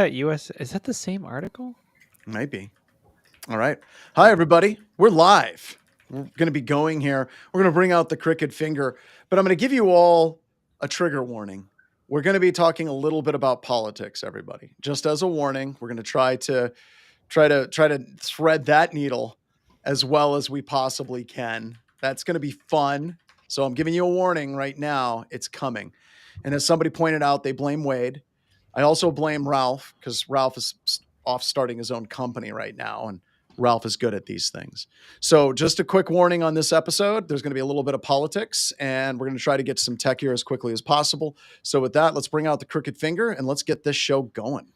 US, is that the same article? Might be. All right. Hi, everybody. We're live. We're going to be going here. We're going to bring out the crooked finger, but I'm going to give you all a trigger warning. We're going to be talking a little bit about politics, everybody. Just as a warning, we're going to try to thread that needle as well as we possibly can. That's going to be fun. So I'm giving you a warning right now. It's coming. And as somebody pointed out, they blame Wade. I also blame Ralph because Ralph is off starting his own company right now, and Ralph is good at these things. So just a quick warning on this episode. There's going to be a little bit of politics, and we're going to try to get some tech here as quickly as possible. So with that, let's bring out the crooked finger, and let's get this show going.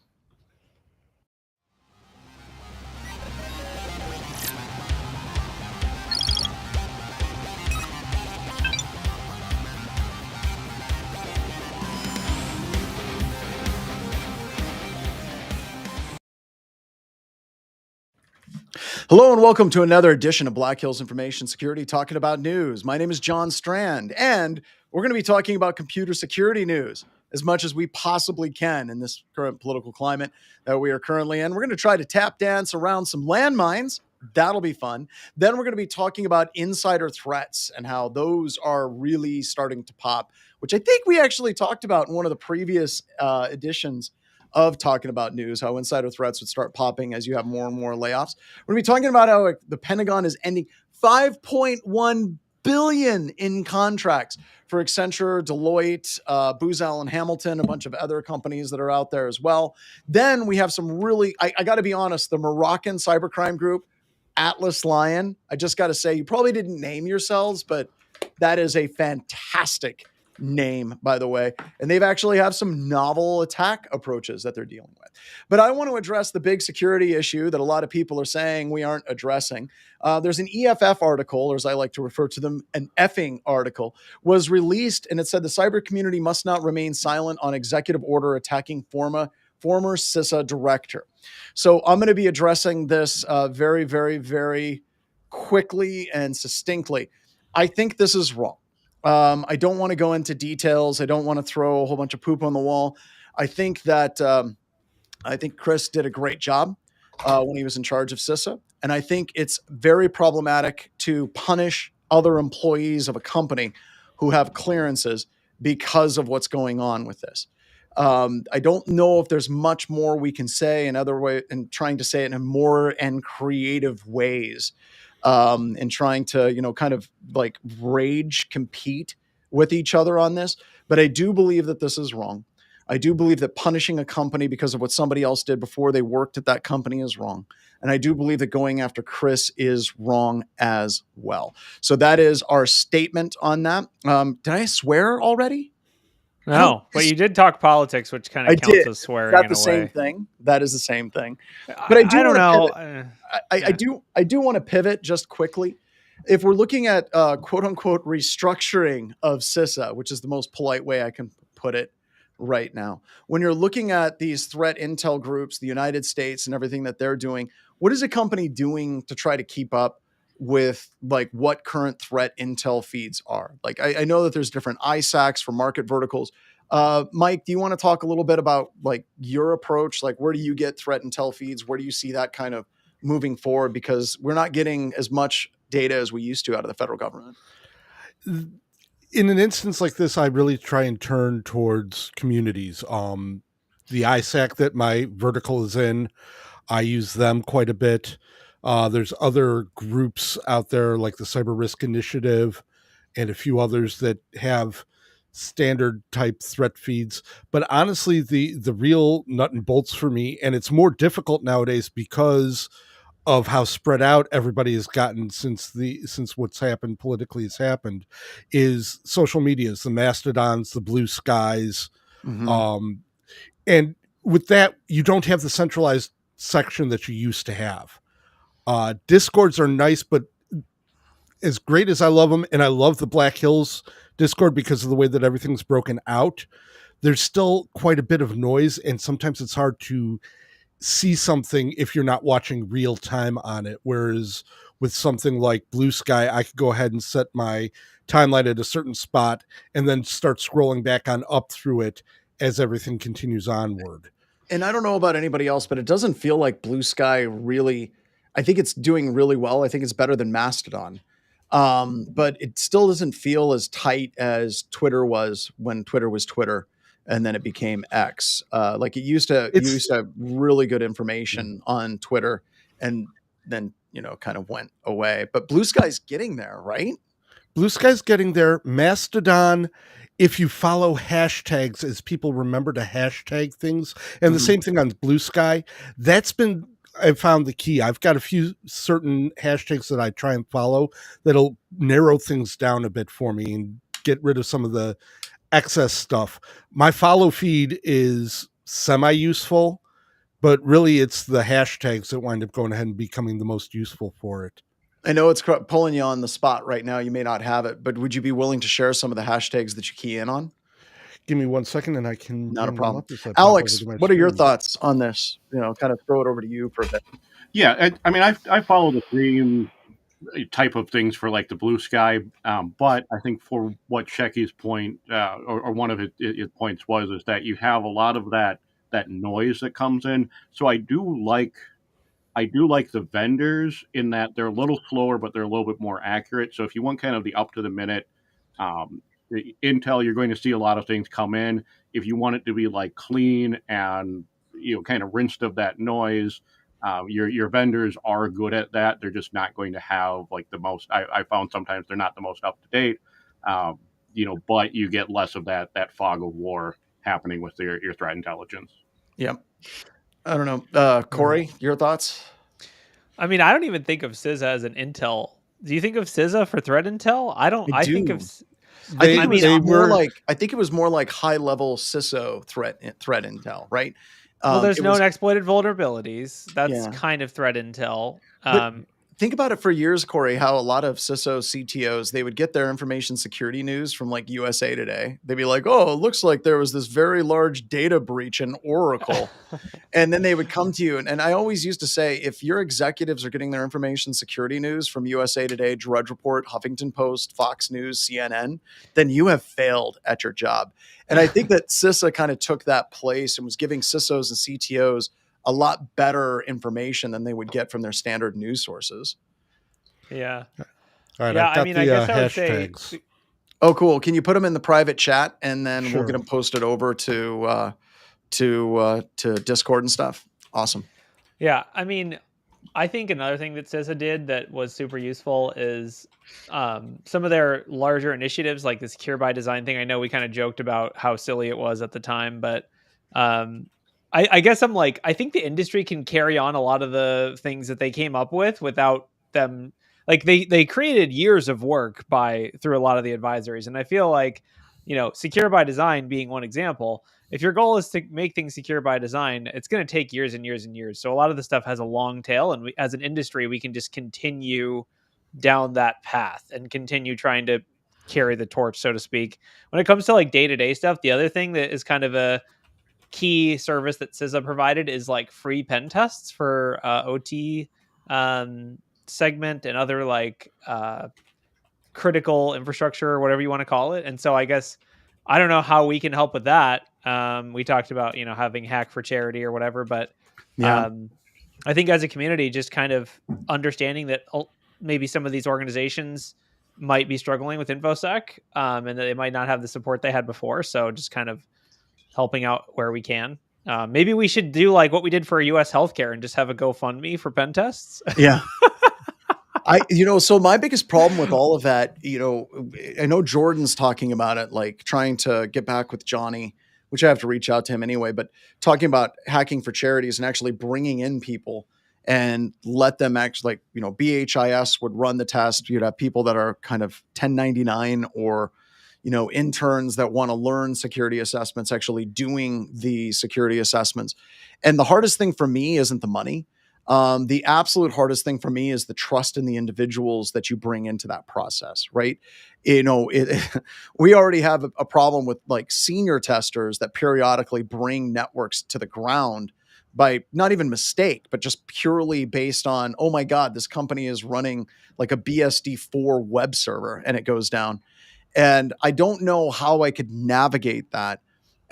Hello and welcome to another edition of Black Hills Information Security, talking about news. My name is John Strand, and we're going to be talking about computer security news as much as we possibly can in this current political climate that we are currently in. We're going to try to tap dance around some landmines. That'll be fun. Then we're going to be talking about insider threats and how those are really starting to pop, which I think we actually talked about in one of the previous editions of Talking About News, how insider threats would start popping as you have more and more layoffs. We're going to be talking about how the Pentagon is ending $5.1 billion in contracts for Accenture, Deloitte, Booz Allen Hamilton, a bunch of other companies that are out there as well. Then we have some really, I got to be honest, the Moroccan cybercrime group, Atlas Lion. I just got to say, you probably didn't name yourselves, but that is a fantastic name, by the way, and they've actually have some novel attack approaches that they're dealing with. But I want to address the big security issue that a lot of people are saying we aren't addressing. There's an EFF article, or as I like to refer to them, an effing article, was released, and it said the cyber community must not remain silent on executive order attacking former CISA director. So I'm going to be addressing this very, very, very quickly and succinctly. I think this is wrong. I don't want to go into details. I don't want to throw a whole bunch of poop on the wall. I think that I think Chris did a great job when he was in charge of CISA. And I think it's very problematic to punish other employees of a company who have clearances because of what's going on with this. I don't know if there's much more we can say in other way and trying to say it in more and creative ways. And trying to, kind of like rage compete with each other on this. But I do believe that this is wrong. I do believe that punishing a company because of what somebody else did before they worked at that company is wrong. And I do believe that going after Chris is wrong as well. So that is our statement on that. Did I swear already? No, but you did talk politics, which kind of counts as swearing. That's in the a same way. thing. That is the same thing. But I don't know. I do want to pivot just quickly. If we're looking at quote unquote restructuring of CISA, which is the most polite way I can put it right now, when you're looking at these threat intel groups, the United States and everything that they're doing, what is a company doing to try to keep up with like what current threat intel feeds are? Like I know that there's different ISACs for market verticals. Mike, do you want to talk a little bit about like your approach? Like where do you get threat intel feeds? Where do you see that kind of moving forward? Because we're not getting as much data as we used to out of the federal government. In an instance like this, I really try and turn towards communities. The ISAC that my vertical is in, I use them quite a bit. There's other groups out there like the Cyber Risk Initiative and a few others that have standard type threat feeds. But honestly, the real nut and bolts for me, and it's more difficult nowadays because of how spread out everybody has gotten since what's happened politically has happened, is social medias, the Mastodons, the Blue Skies. Mm-hmm. And with that, you don't have the centralized section that you used to have. Discords are nice, but as great as I love them, and I love the Black Hills Discord because of the way that everything's broken out, there's still quite a bit of noise, and sometimes it's hard to see something if you're not watching real time on it. Whereas with something like Blue Sky, I could go ahead and set my timeline at a certain spot and then start scrolling back on up through it as everything continues onward. And I don't know about anybody else, but it doesn't feel like Blue Sky really. I think it's doing really well. I think it's better than Mastodon. But it still doesn't feel as tight as Twitter was when Twitter was Twitter, and then it became X. Like it used to have really good information on Twitter, and then kind of went away. But Blue Sky's getting there, right? Blue Sky's getting there. Mastodon, if you follow hashtags, as people remember to hashtag things, and the same thing on Blue Sky, I found the key. I've got a few certain hashtags that I try and follow that'll narrow things down a bit for me and get rid of some of the excess stuff. My follow feed is semi-useful, but really it's the hashtags that wind up going ahead and becoming the most useful for it. I know it's pulling you on the spot right now. You may not have it, but would you be willing to share some of the hashtags that you key in on? Give me 1 second and I can. Not a problem. Alex, what are your thoughts on this? Kind of throw it over to you for a bit. Yeah, I mean, I follow the same type of things for like the Blue Sky, but I think for what Shecky's point or one of his points is that you have a lot of that noise that comes in. So I do like the vendors in that they're a little slower, but they're a little bit more accurate. So if you want kind of the up to the minute intel, you're going to see a lot of things come in. If you want it to be like clean and kind of rinsed of that noise, your vendors are good at that. They're just not going to have like the most. I found sometimes they're not the most up to date, but you get less of that fog of war happening with your threat intelligence. Yeah. I don't know. Corey, your thoughts? I mean, I don't even think of CISA as an intel. Do you think of CISA for threat intel? I don't. I think of. I think it was more like high level CISO threat intel, right? Well, there's known exploited vulnerabilities. That's kind of threat intel. Think about it for years, Corey, how a lot of CISO CTOs, they would get their information security news from like USA Today. They'd be like, oh, it looks like there was this very large data breach in Oracle. And then they would come to you. And I always used to say, if your executives are getting their information security news from USA Today, Drudge Report, Huffington Post, Fox News, CNN, then you have failed at your job. And I think that CISA kind of took that place and was giving CISOs and CTOs a lot better information than they would get from their standard news sources. Yeah. All right. Yeah, I guess I would say. Oh, cool. Can you put them in the private chat and then we'll get them posted over to Discord and stuff? Awesome. Yeah. I mean, I think another thing that CISA did that was super useful is some of their larger initiatives, like the Secure by Design thing. I know we kind of joked about how silly it was at the time, but I guess I think the industry can carry on a lot of the things that they came up with without them. Like they created years of work through a lot of the advisories. And I feel like, Secure by Design being one example, if your goal is to make things secure by design, it's going to take years and years and years. So a lot of the stuff has a long tail, and as an industry, we can just continue down that path and continue trying to carry the torch, so to speak. When it comes to like day-to-day stuff, the other thing that is kind of a key service that CISA provided is like free pen tests for OT segment and other like critical infrastructure or whatever you want to call it. And so I guess I don't know how we can help with that. We talked about having hack for charity or whatever, but I think as a community, just kind of understanding that maybe some of these organizations might be struggling with infosec and that they might not have the support they had before. So just kind of helping out where we can. Maybe we should do like what we did for US healthcare and just have a GoFundMe for pen tests. Yeah. So my biggest problem with all of that, I know Jordan's talking about it, like trying to get back with Johnny, which I have to reach out to him anyway, but talking about hacking for charities and actually bringing in people and let them actually, BHIS would run the test. You'd have people that are kind of 1099 or interns that want to learn security assessments, actually doing the security assessments. And the hardest thing for me isn't the money. The absolute hardest thing for me is the trust in the individuals that you bring into that process, right? We already have a problem with like senior testers that periodically bring networks to the ground by not even mistake, but just purely based on, oh my God, this company is running like a BSD4 web server and it goes down. And I don't know how I could navigate that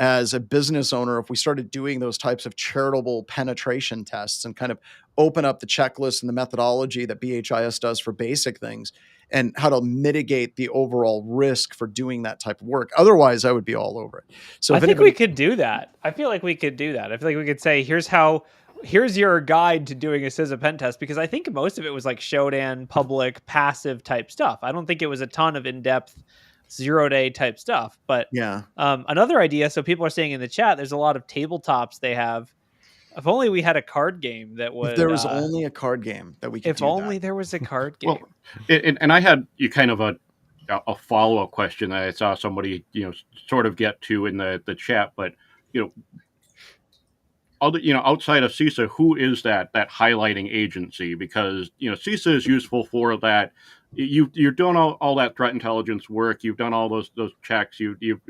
as a business owner if we started doing those types of charitable penetration tests and kind of open up the checklist and the methodology that BHIS does for basic things and how to mitigate the overall risk for doing that type of work. Otherwise, I would be all over it. So I think we could do that. I feel like we could do that. I feel like we could say, here's your guide to doing a CISA pen test, because I think most of it was like Shodan, public, passive type stuff. I don't think it was a ton of in-depth 0-day type stuff. But yeah, another idea, so people are saying in the chat, there's a lot of tabletops they have. If only we had a card game that would... If there was only a card game that we could do only that. there was a card game. Well, and I had you kind of a follow-up question that I saw somebody, sort of get to in the chat, but, outside of CISA, who is that highlighting agency? Because, CISA is useful for that. You've done all that threat intelligence work. You've done all those checks. You've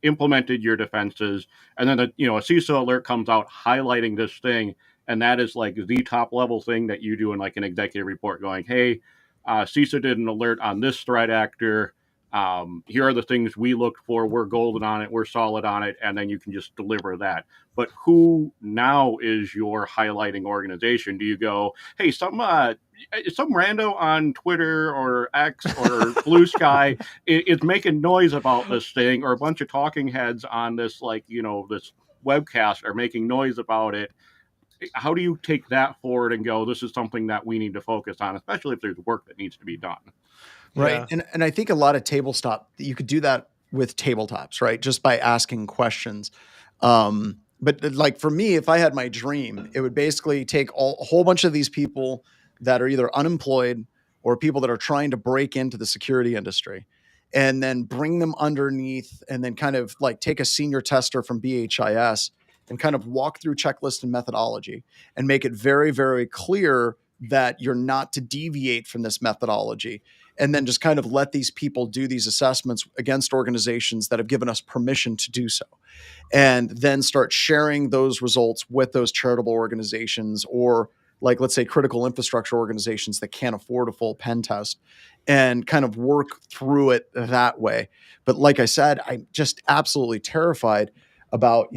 implemented your defenses, and then a CISA alert comes out highlighting this thing, and that is like the top level thing that you do in like an executive report, going, "Hey, CISA did an alert on this threat actor. Here are the things we looked for. We're golden on it. We're solid on it," and then you can just deliver that. But who now is your highlighting organization? Do you go, "Hey, some rando on Twitter or X or Blue Sky is making noise about this thing," or a bunch of talking heads on this, this webcast are making noise about it? How do you take that forward and go, this is something that we need to focus on, especially if there's work that needs to be done? Right. Yeah. And I think a lot of you could do that with tabletops, right? Just by asking questions. But like for me, if I had my dream, it would basically take a whole bunch of these people that are either unemployed or people that are trying to break into the security industry, and then bring them underneath, and then kind of like take a senior tester from BHIS and kind of walk through checklist and methodology and make it very, very clear that you're not to deviate from this methodology. And then just kind of let these people do these assessments against organizations that have given us permission to do so. And then start sharing those results with those charitable organizations, or like, let's say, critical infrastructure organizations that can't afford a full pen test, and kind of work through it that way. But like I said, I'm just absolutely terrified about,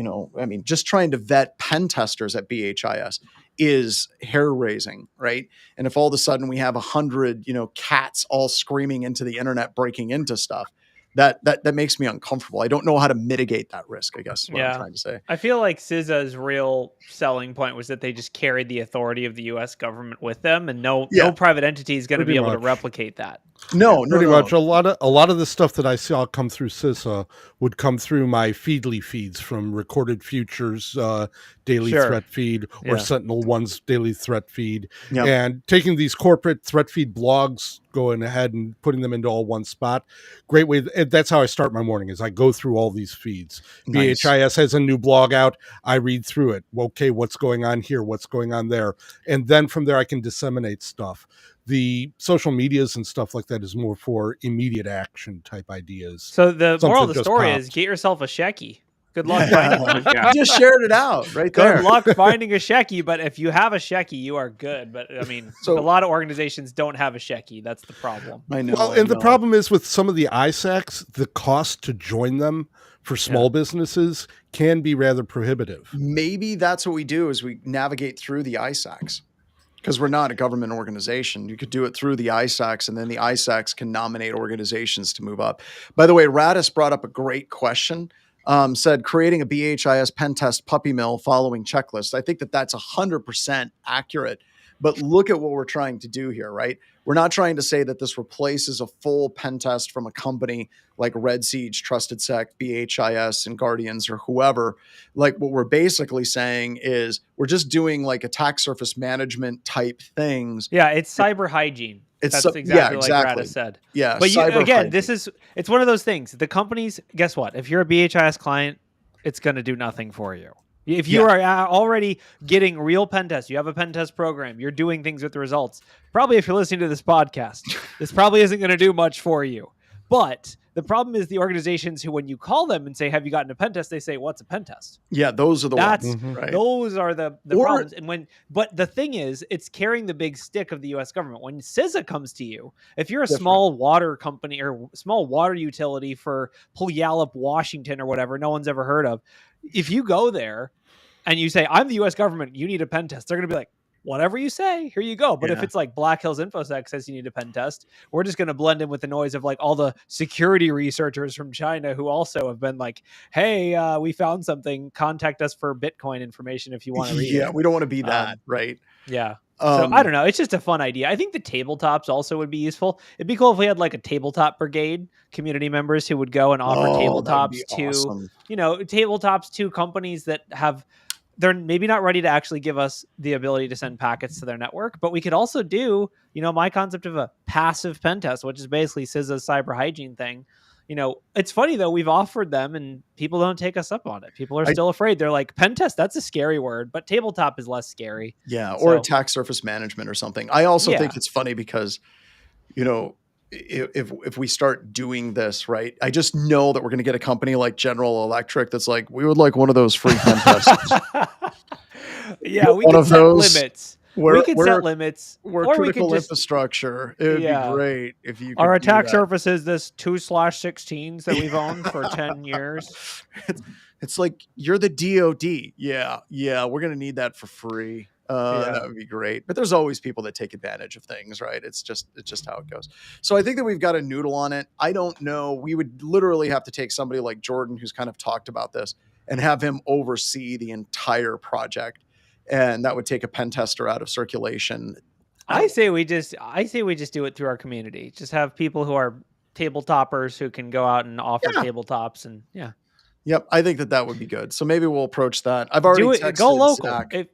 just trying to vet pen testers at BHIS is hair raising, right? And if all of a sudden we have 100, cats all screaming into the internet, breaking into stuff, that makes me uncomfortable. I don't know how to mitigate that risk, I guess is what I'm trying to say. I feel like CISA's real selling point was that they just carried the authority of the U.S. government with them, and no private entity is going to be able to replicate that. No, pretty much. A lot of the stuff that I saw come through CISA would come through my Feedly feeds from Recorded Futures daily threat feed, or SentinelOne's daily threat feed, and taking these corporate threat feed blogs, going ahead and putting them into all one spot. Great way. That's how I start my morning, is I go through all these feeds. Nice. BHIS has a new blog out. I read through it. Okay, what's going on here? What's going on there? And then from there, I can disseminate stuff. The social medias and stuff like that is more for immediate action type ideas. So the moral of the story is get yourself a Shecky. Good luck finding one. You just shared it out right there. Good luck finding a Shecky, but if you have a Shecky, you are good. But I mean, a lot of organizations don't have a Shecky. That's the problem. I know. Well, the problem is with some of the ISACs, the cost to join them for small businesses can be rather prohibitive. Maybe that's what we do, is we navigate through the ISACs. Because we're not a government organization. You could do it through the ISACs, and then the ISACs can nominate organizations to move up. By the way, Radis brought up a great question. Said, creating a BHIS pen test puppy mill following checklist. I think that's 100% accurate. But look at what we're trying to do here, right? We're not trying to say that this replaces a full pen test from a company like Red Siege, Trusted Sec, BHIS, and Guardians, or whoever. Like, what we're basically saying is we're just doing like attack surface management type things. Yeah, it's cyber hygiene. That's exactly like Radis said. Yeah, but it's one of those things. The companies, guess what? If you're a BHIS client, it's going to do nothing for you. If you are already getting real pen tests, you have a pen test program, you're doing things with the results. Probably if you're listening to this podcast, this probably isn't going to do much for you. But The problem is the organizations who, when you call them and say, have you gotten a pen test? They say, what's a pen test? Yeah, those are the ones. Mhm. Right. Those are the problems. And but the thing is, it's carrying the big stick of the US government. When CISA comes to you, if you're a small water company or small water utility for Puyallup, Washington or whatever, no one's ever heard of, if you go there and you say, I'm the US government, you need a pen test, they're going to be like, whatever you say, here you go. But if it's like Black Hills InfoSec says you need a pen test, we're just going to blend in with the noise of like all the security researchers from China who also have been like, hey, we found something, contact us for Bitcoin information if you want to read it. Yeah, we don't want to be that, right? Yeah. So I don't know. It's just a fun idea. I think the tabletops also would be useful. It'd be cool if we had like a tabletop brigade, community members who would go and offer tabletops to, tabletops to companies that they're maybe not ready to actually give us the ability to send packets to their network, but we could also do, my concept of a passive pen test, which is basically CISA's cyber hygiene thing. It's funny though, we've offered them and people don't take us up on it. People are still afraid. They're like, pen test, that's a scary word, but tabletop is less scary. Yeah. Or attack surface management or something. I also think it's funny because, if we start doing this, right, I just know that we're going to get a company like General Electric that's like, we would like one of those free pen tests. Yeah, we can set limits. We could set limits. We're critical infrastructure. It would be great if you could Our attack surface is this 2/16s that we've owned for 10 years. It's like, you're the DOD. Yeah, we're going to need that for free. That would be great. But there's always people that take advantage of things, right? It's just how it goes. So I think that we've got a noodle on it. I don't know. We would literally have to take somebody like Jordan, who's kind of talked about this, and have him oversee the entire project. And that would take a pen tester out of circulation. I say we just do it through our community. Just have people who are tabletoppers who can go out and offer tabletops and Yep, I think that would be good. So maybe we'll approach that. I've already texted go local. Zach.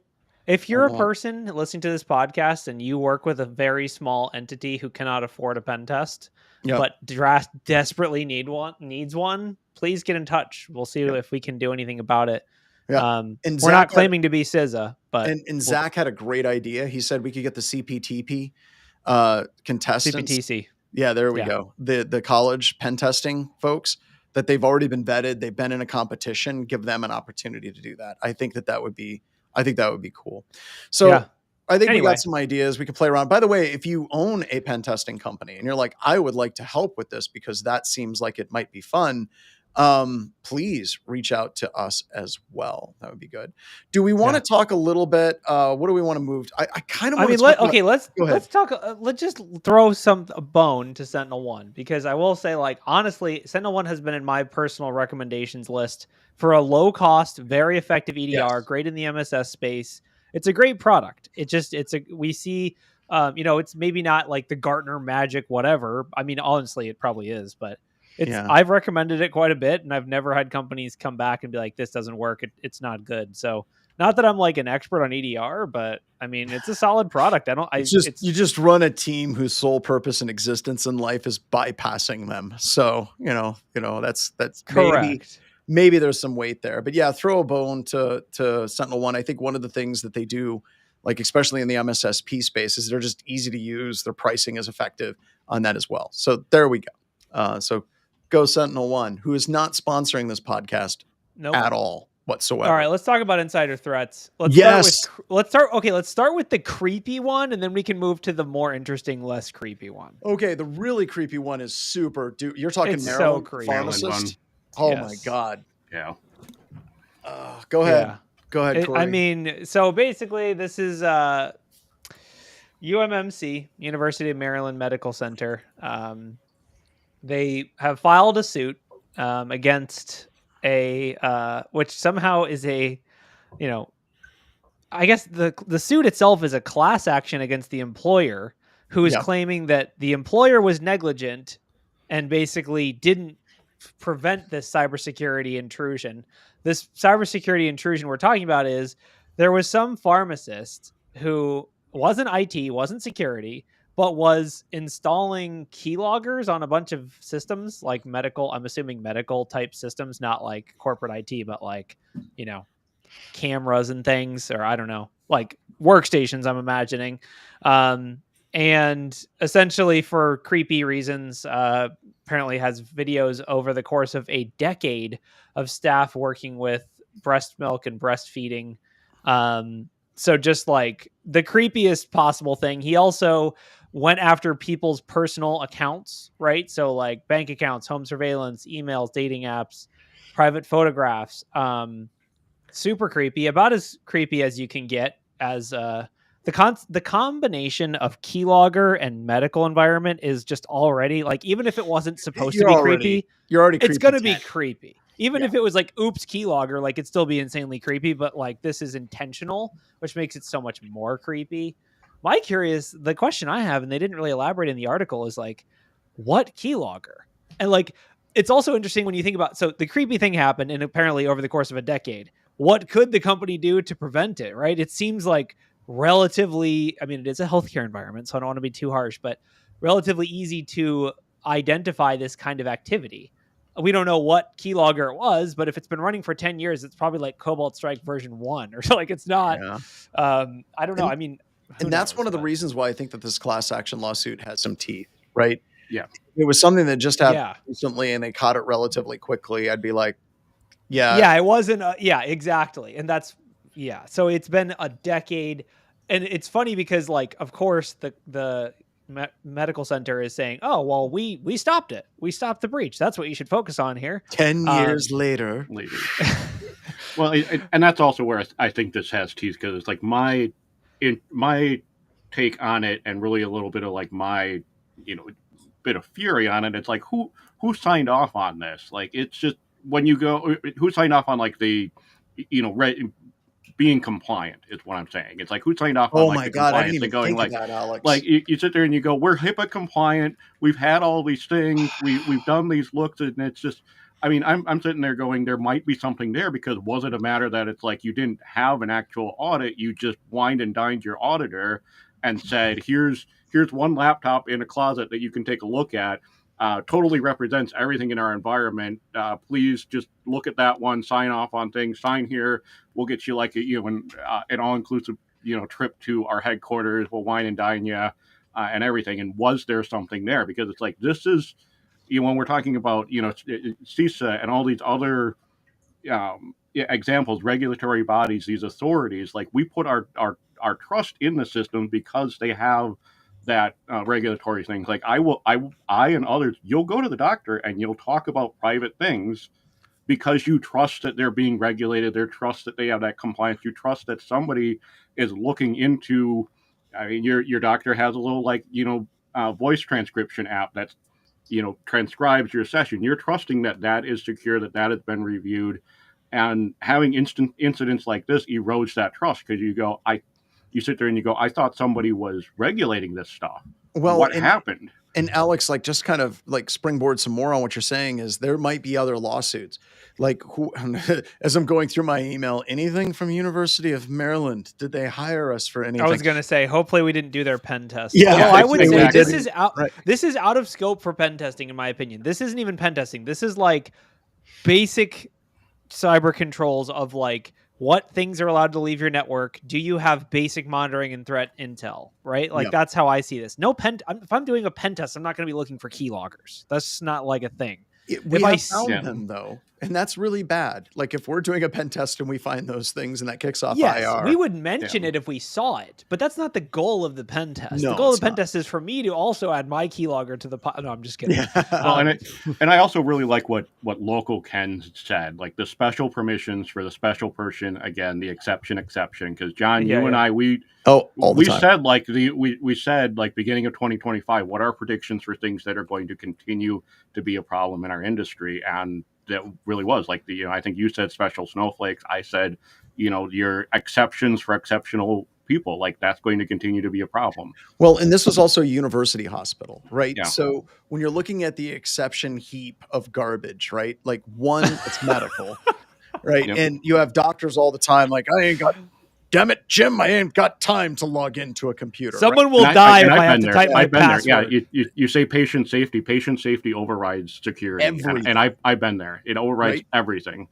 If you're a person listening to this podcast and you work with a very small entity who cannot afford a pen test, but desperately needs one, please get in touch. We'll see if we can do anything about it. Yeah. And we're not claiming to be CISA, but Zach had a great idea. He said we could get the CPTP contestants. CPTC. Yeah, there we go. The college pen testing folks that they've already been vetted. They've been in a competition. Give them an opportunity to do that. I think that would be cool. So I think we got some ideas. We can play around. By the way, if you own a pen testing company and you're like, I would like to help with this because that seems like it might be fun, please reach out to us as well. That would be good. Do we want to talk a little bit? What do we want to move? I kind of want let's talk. Let's just throw a bone to SentinelOne, because I will say, like, honestly, SentinelOne has been in my personal recommendations list for a low cost, very effective EDR, great in the MSS space. It's a great product. We see, it's maybe not like the Gartner magic, whatever. I mean, honestly, it probably is, but I've recommended it quite a bit, and I've never had companies come back and be like, this doesn't work. It's not good. So not that I'm like an expert on EDR, but I mean, it's a solid product. You just run a team whose sole purpose and existence in life is bypassing them. So, that's correct. Maybe there's some weight there, but throw a bone to SentinelOne. I think one of the things that they do, like especially in the MSSP space, is they're just easy to use. Their pricing is effective on that as well. So there we go. So go SentinelOne, who is not sponsoring this podcast at all whatsoever. All right, let's talk about insider threats. Let's start with the creepy one, and then we can move to the more interesting, less creepy one. Okay, the really creepy one is super. You're talking Maryland pharmacist. Oh my God. Yeah. Go ahead. Go ahead, Corey. I mean, so basically this is UMMC, University of Maryland Medical Center. They have filed a suit against which somehow is I guess the suit itself is a class action against the employer, who is claiming that the employer was negligent and basically didn't prevent this cybersecurity intrusion. This cybersecurity intrusion we're talking about is there was some pharmacist who wasn't IT, wasn't security, but was installing keyloggers on a bunch of systems, like medical, I'm assuming medical type systems, not like corporate IT, but like, cameras and things, or I don't know, like workstations, I'm imagining. and essentially for creepy reasons, apparently has videos over the course of a decade of staff working with breast milk and breastfeeding. So just like the creepiest possible thing. He also went after people's personal accounts, right? So like bank accounts, home surveillance, emails, dating apps, private photographs. Super creepy, about as creepy as you can get, as the combination of keylogger and medical environment is just already like, even if it wasn't supposed to be creepy, you're already it's creepy going to be 10. creepy. Even Yeah. if it was like, oops, keylogger, like it'd still be insanely creepy, but like this is intentional, which makes it so much more creepy. The question I have, and they didn't really elaborate in the article, is like, what keylogger? And like, it's also interesting when you think about, so the creepy thing happened, and apparently over the course of a decade, what could the company do to prevent it, right? It seems like relatively, I mean, it is a healthcare environment, so I don't want to be too harsh, but relatively easy to identify this kind of activity. We don't know what keylogger it was, but if it's been running for 10 years, it's probably like Cobalt Strike version 1 or so. Like, it's not, I don't know. I mean, and that's knows, one of the reasons why I think that this class action lawsuit has some teeth, right? Yeah. It was something that just happened recently and they caught it relatively quickly. I'd be like, yeah, it wasn't. Yeah, exactly. And that's, so it's been a decade. And it's funny because, like, of course, the medical center is saying, oh, well, we stopped it. We stopped the breach. That's what you should focus on here. 10 years later. Well, and that's also where I think this has teeth, because it's like my take on it, and really a little bit of like my, bit of fury on it. It's like, who signed off on this? Like, it's just, when you go, who signed off on like the, being compliant is what I'm saying. It's like, who signed off on like the compliance? I didn't even going think like, of that, Alex. Like you sit there and you go, we're HIPAA compliant. We've had all these things. We've done these looks, and it's just, I mean, I'm sitting there going, there might be something there, because was it a matter that it's like you didn't have an actual audit? You just wined and dined your auditor and said, here's one laptop in a closet that you can take a look at. Totally represents everything in our environment. Please just look at that one, sign off on things, sign here. We'll get you like an all-inclusive trip to our headquarters. We'll wine and dine you and everything. And was there something there? Because it's like, this is, when we're talking about CISA and all these other examples, regulatory bodies, these authorities, like, we put our trust in the system because they have that regulatory things. Like, I and others, you'll go to the doctor and you'll talk about private things because you trust that they're being regulated. They trust that they have that compliance. You trust that somebody is looking into. I mean, your doctor has a little voice transcription app that's transcribes your session. You're trusting that that is secure, that has been reviewed, and having incidents like this erodes that trust, because you sit there and you go, I thought somebody was regulating this stuff. Well, what happened? And Alex, like, just kind of like springboard some more on what you're saying, is there might be other lawsuits. Like, who, as I'm going through my email, anything from University of Maryland? Did they hire us for anything? I was going to say, hopefully we didn't do their pen test. Yeah, I would say this is out. Right. This is out of scope for pen testing, in my opinion. This isn't even pen testing. This is like basic cyber controls of like, what things are allowed to leave your network? Do you have basic monitoring and threat intel? Right? Like, that's how I see this. If I'm doing a pen test, I'm not going to be looking for keyloggers. That's not like a thing. We have found them though, and that's really bad. Like, if we're doing a pen test and we find those things and that kicks off IR, we would mention it if we saw it, but that's not the goal of the pen test. No, the goal of the pen test is for me to also add my keylogger to the no, I'm just kidding. Yeah. Well, and I also really like what local Ken said, like the special permissions for the special person. Again, the exception, because John, you and I, we said like we said like beginning of 2025, what are predictions for things that are going to continue to be a problem in our industry? And that really was like I think you said special snowflakes. I said, your exceptions for exceptional people, like, that's going to continue to be a problem. Well, and this was also a university hospital, right? Yeah. So when you're looking at the exception heap of garbage, right? Like, one, it's medical, right? Yep. And you have doctors all the time, like, I ain't got damn it, Jim, I ain't got time to log into a computer. Someone will die if I have to type my I've been password. there. Yeah, you say patient safety. Patient safety overrides security, Everything. and I've been there. It overrides everything.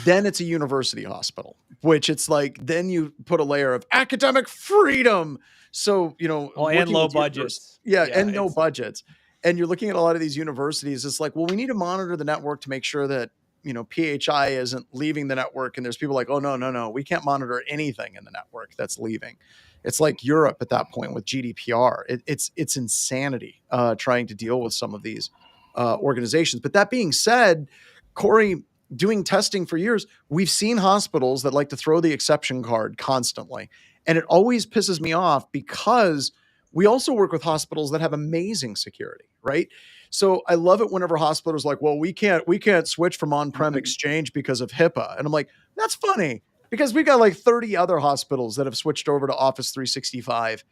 Then it's a university hospital, which it's like, then you put a layer of academic freedom. So, and low budgets. And no budgets. And you're looking at a lot of these universities. It's like, well, we need to monitor the network to make sure that, PHI isn't leaving the network. And there's people like, oh, no, we can't monitor anything in the network that's leaving. It's like Europe at that point with GDPR. It's insanity trying to deal with some of these organizations. But that being said, Corey, doing testing for years, we've seen hospitals that like to throw the exception card constantly. And it always pisses me off because we also work with hospitals that have amazing security, right? So I love it whenever hospitals are like, well, we can't switch from on-prem Exchange because of HIPAA. And I'm like, that's funny because we've got like 30 other hospitals that have switched over to Office 365.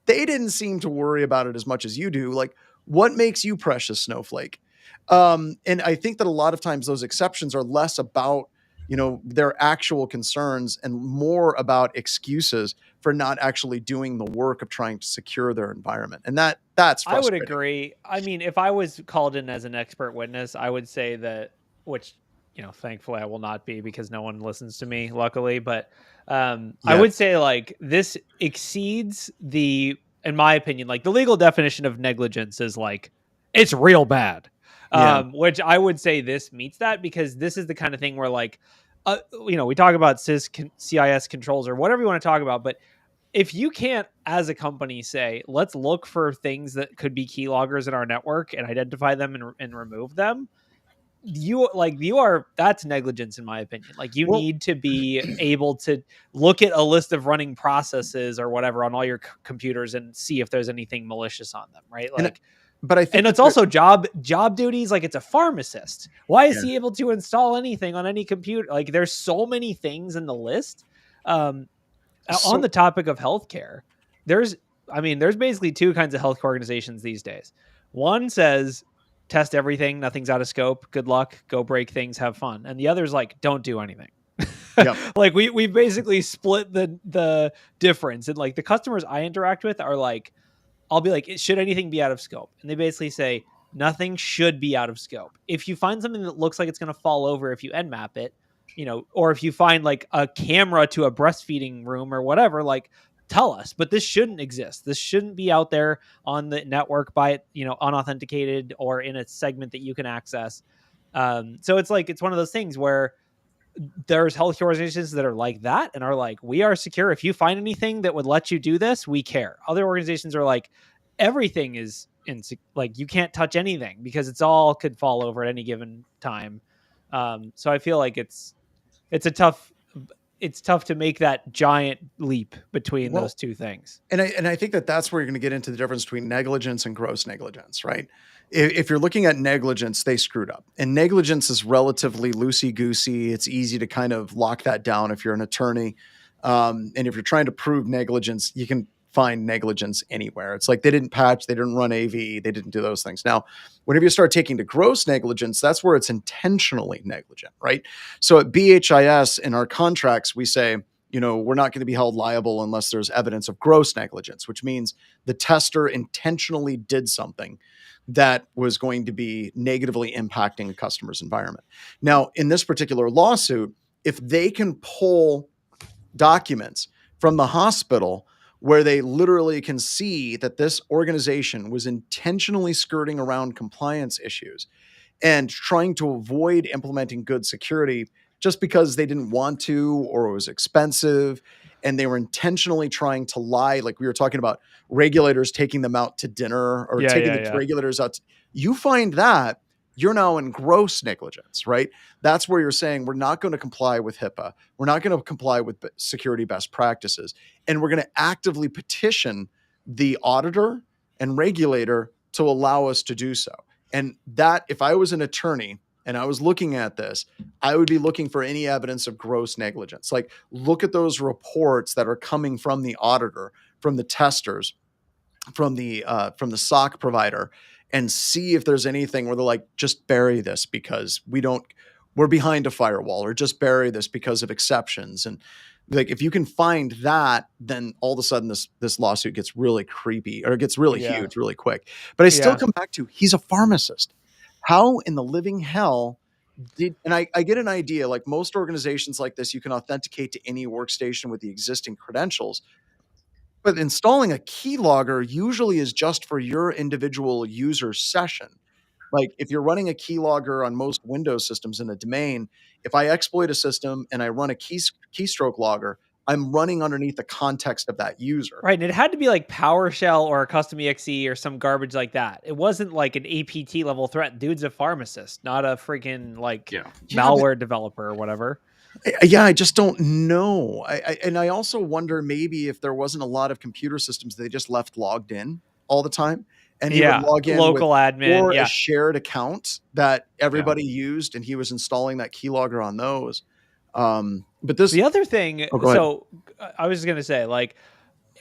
They didn't seem to worry about it as much as you do. Like, what makes you precious, Snowflake? And I think that a lot of times those exceptions are less about, their actual concerns and more about excuses for not actually doing the work of trying to secure their environment. And that's frustrating. I would agree. I mean, if I was called in as an expert witness, I would say that, which, thankfully I will not be because no one listens to me, luckily. But I would say like this exceeds in my opinion, like the legal definition of negligence is like, it's real bad. Which I would say this meets that because this is the kind of thing where like, we talk about CIS controls or whatever you want to talk about, but if you can't, as a company, say, let's look for things that could be keyloggers in our network and identify them and remove them, that's negligence in my opinion. Like you need to be able to look at a list of running processes or whatever on all your computers and see if there's anything malicious on them, right? Like, but I think, and it's also job duties. Like it's a pharmacist. Why is he able to install anything on any computer? Like there's so many things in the list. On the topic of healthcare, there's basically two kinds of health organizations these days. One says, test everything. Nothing's out of scope. Good luck. Go break things. Have fun. And the other's like, don't do anything. Like we basically split the difference. And like the customers I interact with are like, I'll be like, should anything be out of scope? And they basically say nothing should be out of scope. If you find something that looks like it's going to fall over if you Nmap it, or if you find like a camera to a breastfeeding room or whatever, like tell us, but this shouldn't exist. This shouldn't be out there on the network by, unauthenticated or in a segment that you can access. So it's like, it's one of those things where there's health organizations that are like that and are like, we are secure. If you find anything that would let you do this, we care. Other organizations are like, everything is like, you can't touch anything because it's all could fall over at any given time. So I feel like it's tough to make that giant leap between those two things. And I think that's where you're going to get into the difference between negligence and gross negligence, right? If you're looking at negligence, they screwed up. And negligence is relatively loosey-goosey. It's easy to kind of lock that down if you're an attorney. And if you're trying to prove negligence, you can find negligence anywhere. It's like they didn't patch, they didn't run AV, they didn't do those things. Now, whenever you start taking to gross negligence, that's where it's intentionally negligent, right? So at BHIS in our contracts, we say, we're not going to be held liable unless there's evidence of gross negligence, which means the tester intentionally did something that was going to be negatively impacting a customer's environment. Now, in this particular lawsuit, if they can pull documents from the hospital where they literally can see that this organization was intentionally skirting around compliance issues and trying to avoid implementing good security just because they didn't want to or it was expensive, and they were intentionally trying to lie, like we were talking about regulators taking them out to dinner or taking regulators out. You find that, you're now in gross negligence, right? That's where you're saying we're not going to comply with HIPAA. We're not going to comply with security best practices. And we're going to actively petition the auditor and regulator to allow us to do so. And that, if I was an attorney and I was looking at this, I would be looking for any evidence of gross negligence. Like, look at those reports that are coming from the auditor, from the testers, from the SOC provider, and see if there's anything where they're like, just bury this because we don't we're behind a firewall, or just bury this because of exceptions. And like, if you can find that, then all of a sudden this lawsuit gets really creepy, or it gets really huge really quick. But I still come back to, he's a pharmacist. How in the living hell and I get an idea, like most organizations like this, you can authenticate to any workstation with the existing credentials. But installing a keylogger usually is just for your individual user session. Like if you're running a keylogger on most Windows systems in a domain, if I exploit a system and I run a keystroke logger, I'm running underneath the context of that user. Right. And it had to be like PowerShell or a custom exe or some garbage like that. It wasn't like an APT level threat. Dude's a pharmacist, not a freaking malware developer or whatever. Yeah, I just don't know. And I also wonder maybe if there wasn't a lot of computer systems they just left logged in all the time. And he would log in local admin or a shared account that everybody used, and he was installing that keylogger on those. But the other thing, I was going to say, like,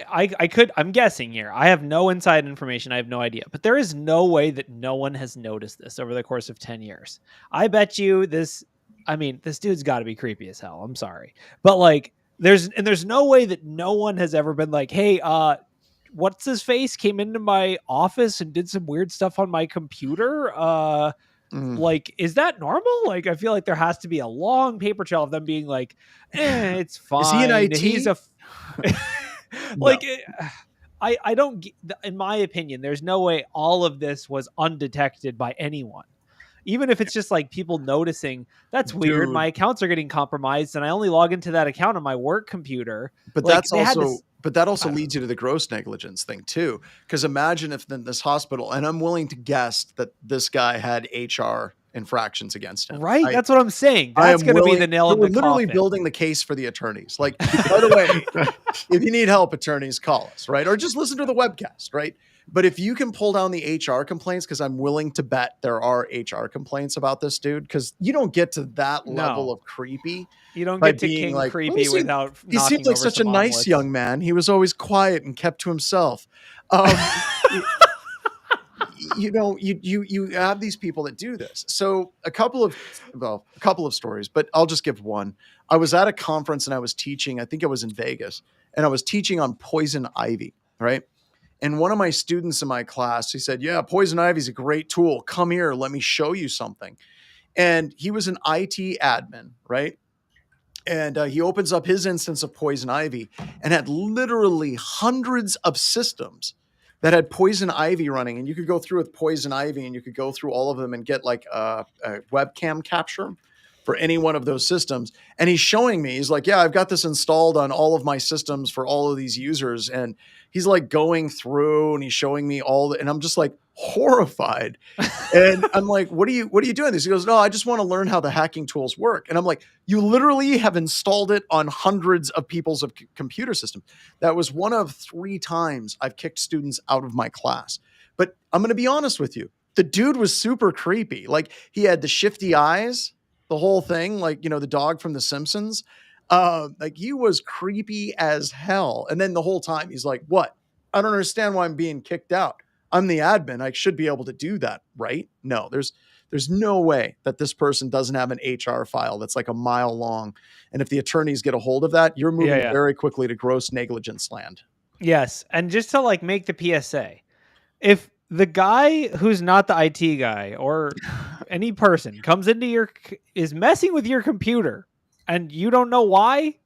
I'm guessing here. I have no inside information. I have no idea. But there is no way that no one has noticed this over the course of 10 years. I bet you this dude's got to be creepy as hell. I'm sorry. But like, there's no way that no one has ever been like, hey, what's his face came into my office and did some weird stuff on my computer. Like, is that normal? Like, I feel like there has to be a long paper trail of them being like, it's fine. Is he an IT? He's a like, I don't, in my opinion, there's no way all of this was undetected by anyone. Even if it's just like people noticing, that's weird. My accounts are getting compromised and I only log into that account on my work computer. But like, that also leads you to the gross negligence thing too. Because imagine if then this hospital, and I'm willing to guess that this guy had HR infractions against him. Right? That's what I'm saying. That's going to be the nail in the coffin. We're literally building the case for the attorneys. Like, by the way, if you need help, attorneys, call us, right? Or just listen to the webcast, right? But if you can pull down the HR complaints, because I'm willing to bet there are HR complaints about this dude, because you don't get to that level of creepy. You don't get to king like, creepy without. He seemed like such a nice young man. He was always quiet and kept to himself. You have these people that do this. So a couple of stories, but I'll just give one. I was at a conference and I was teaching. I think I was in Vegas, and I was teaching on poison ivy, right? And one of my students in my class, he said, yeah, poison ivy is a great tool. Come here. Let me show you something. And he was an IT admin, right? And he opens up his instance of poison ivy and had literally hundreds of systems that had poison ivy running. And you could go through with poison ivy and you could go through all of them and get like a webcam capture for any one of those systems. And he's showing me, he's like, yeah, I've got this installed on all of my systems for all of these users. And he's like going through and he's showing me and I'm just like horrified. And I'm like, what are you doing this? He goes, no, I just want to learn how the hacking tools work. And I'm like, you literally have installed it on hundreds of people's computer systems. That was one of 3 times I've kicked students out of my class. But I'm going to be honest with you. The dude was super creepy. Like, he had the shifty eyes, the whole thing, like, the dog from The Simpsons. Like, he was creepy as hell. And then the whole time he's like, what? I don't understand why I'm being kicked out. I'm the admin. I should be able to do that, right? No, there's no way that this person doesn't have an HR file that's like a mile long. And if the attorneys get a hold of that, you're moving very quickly to gross negligence land. Yes. And just to like make the PSA, if the guy who's not the IT guy or any person comes into is messing with your computer and you don't know why,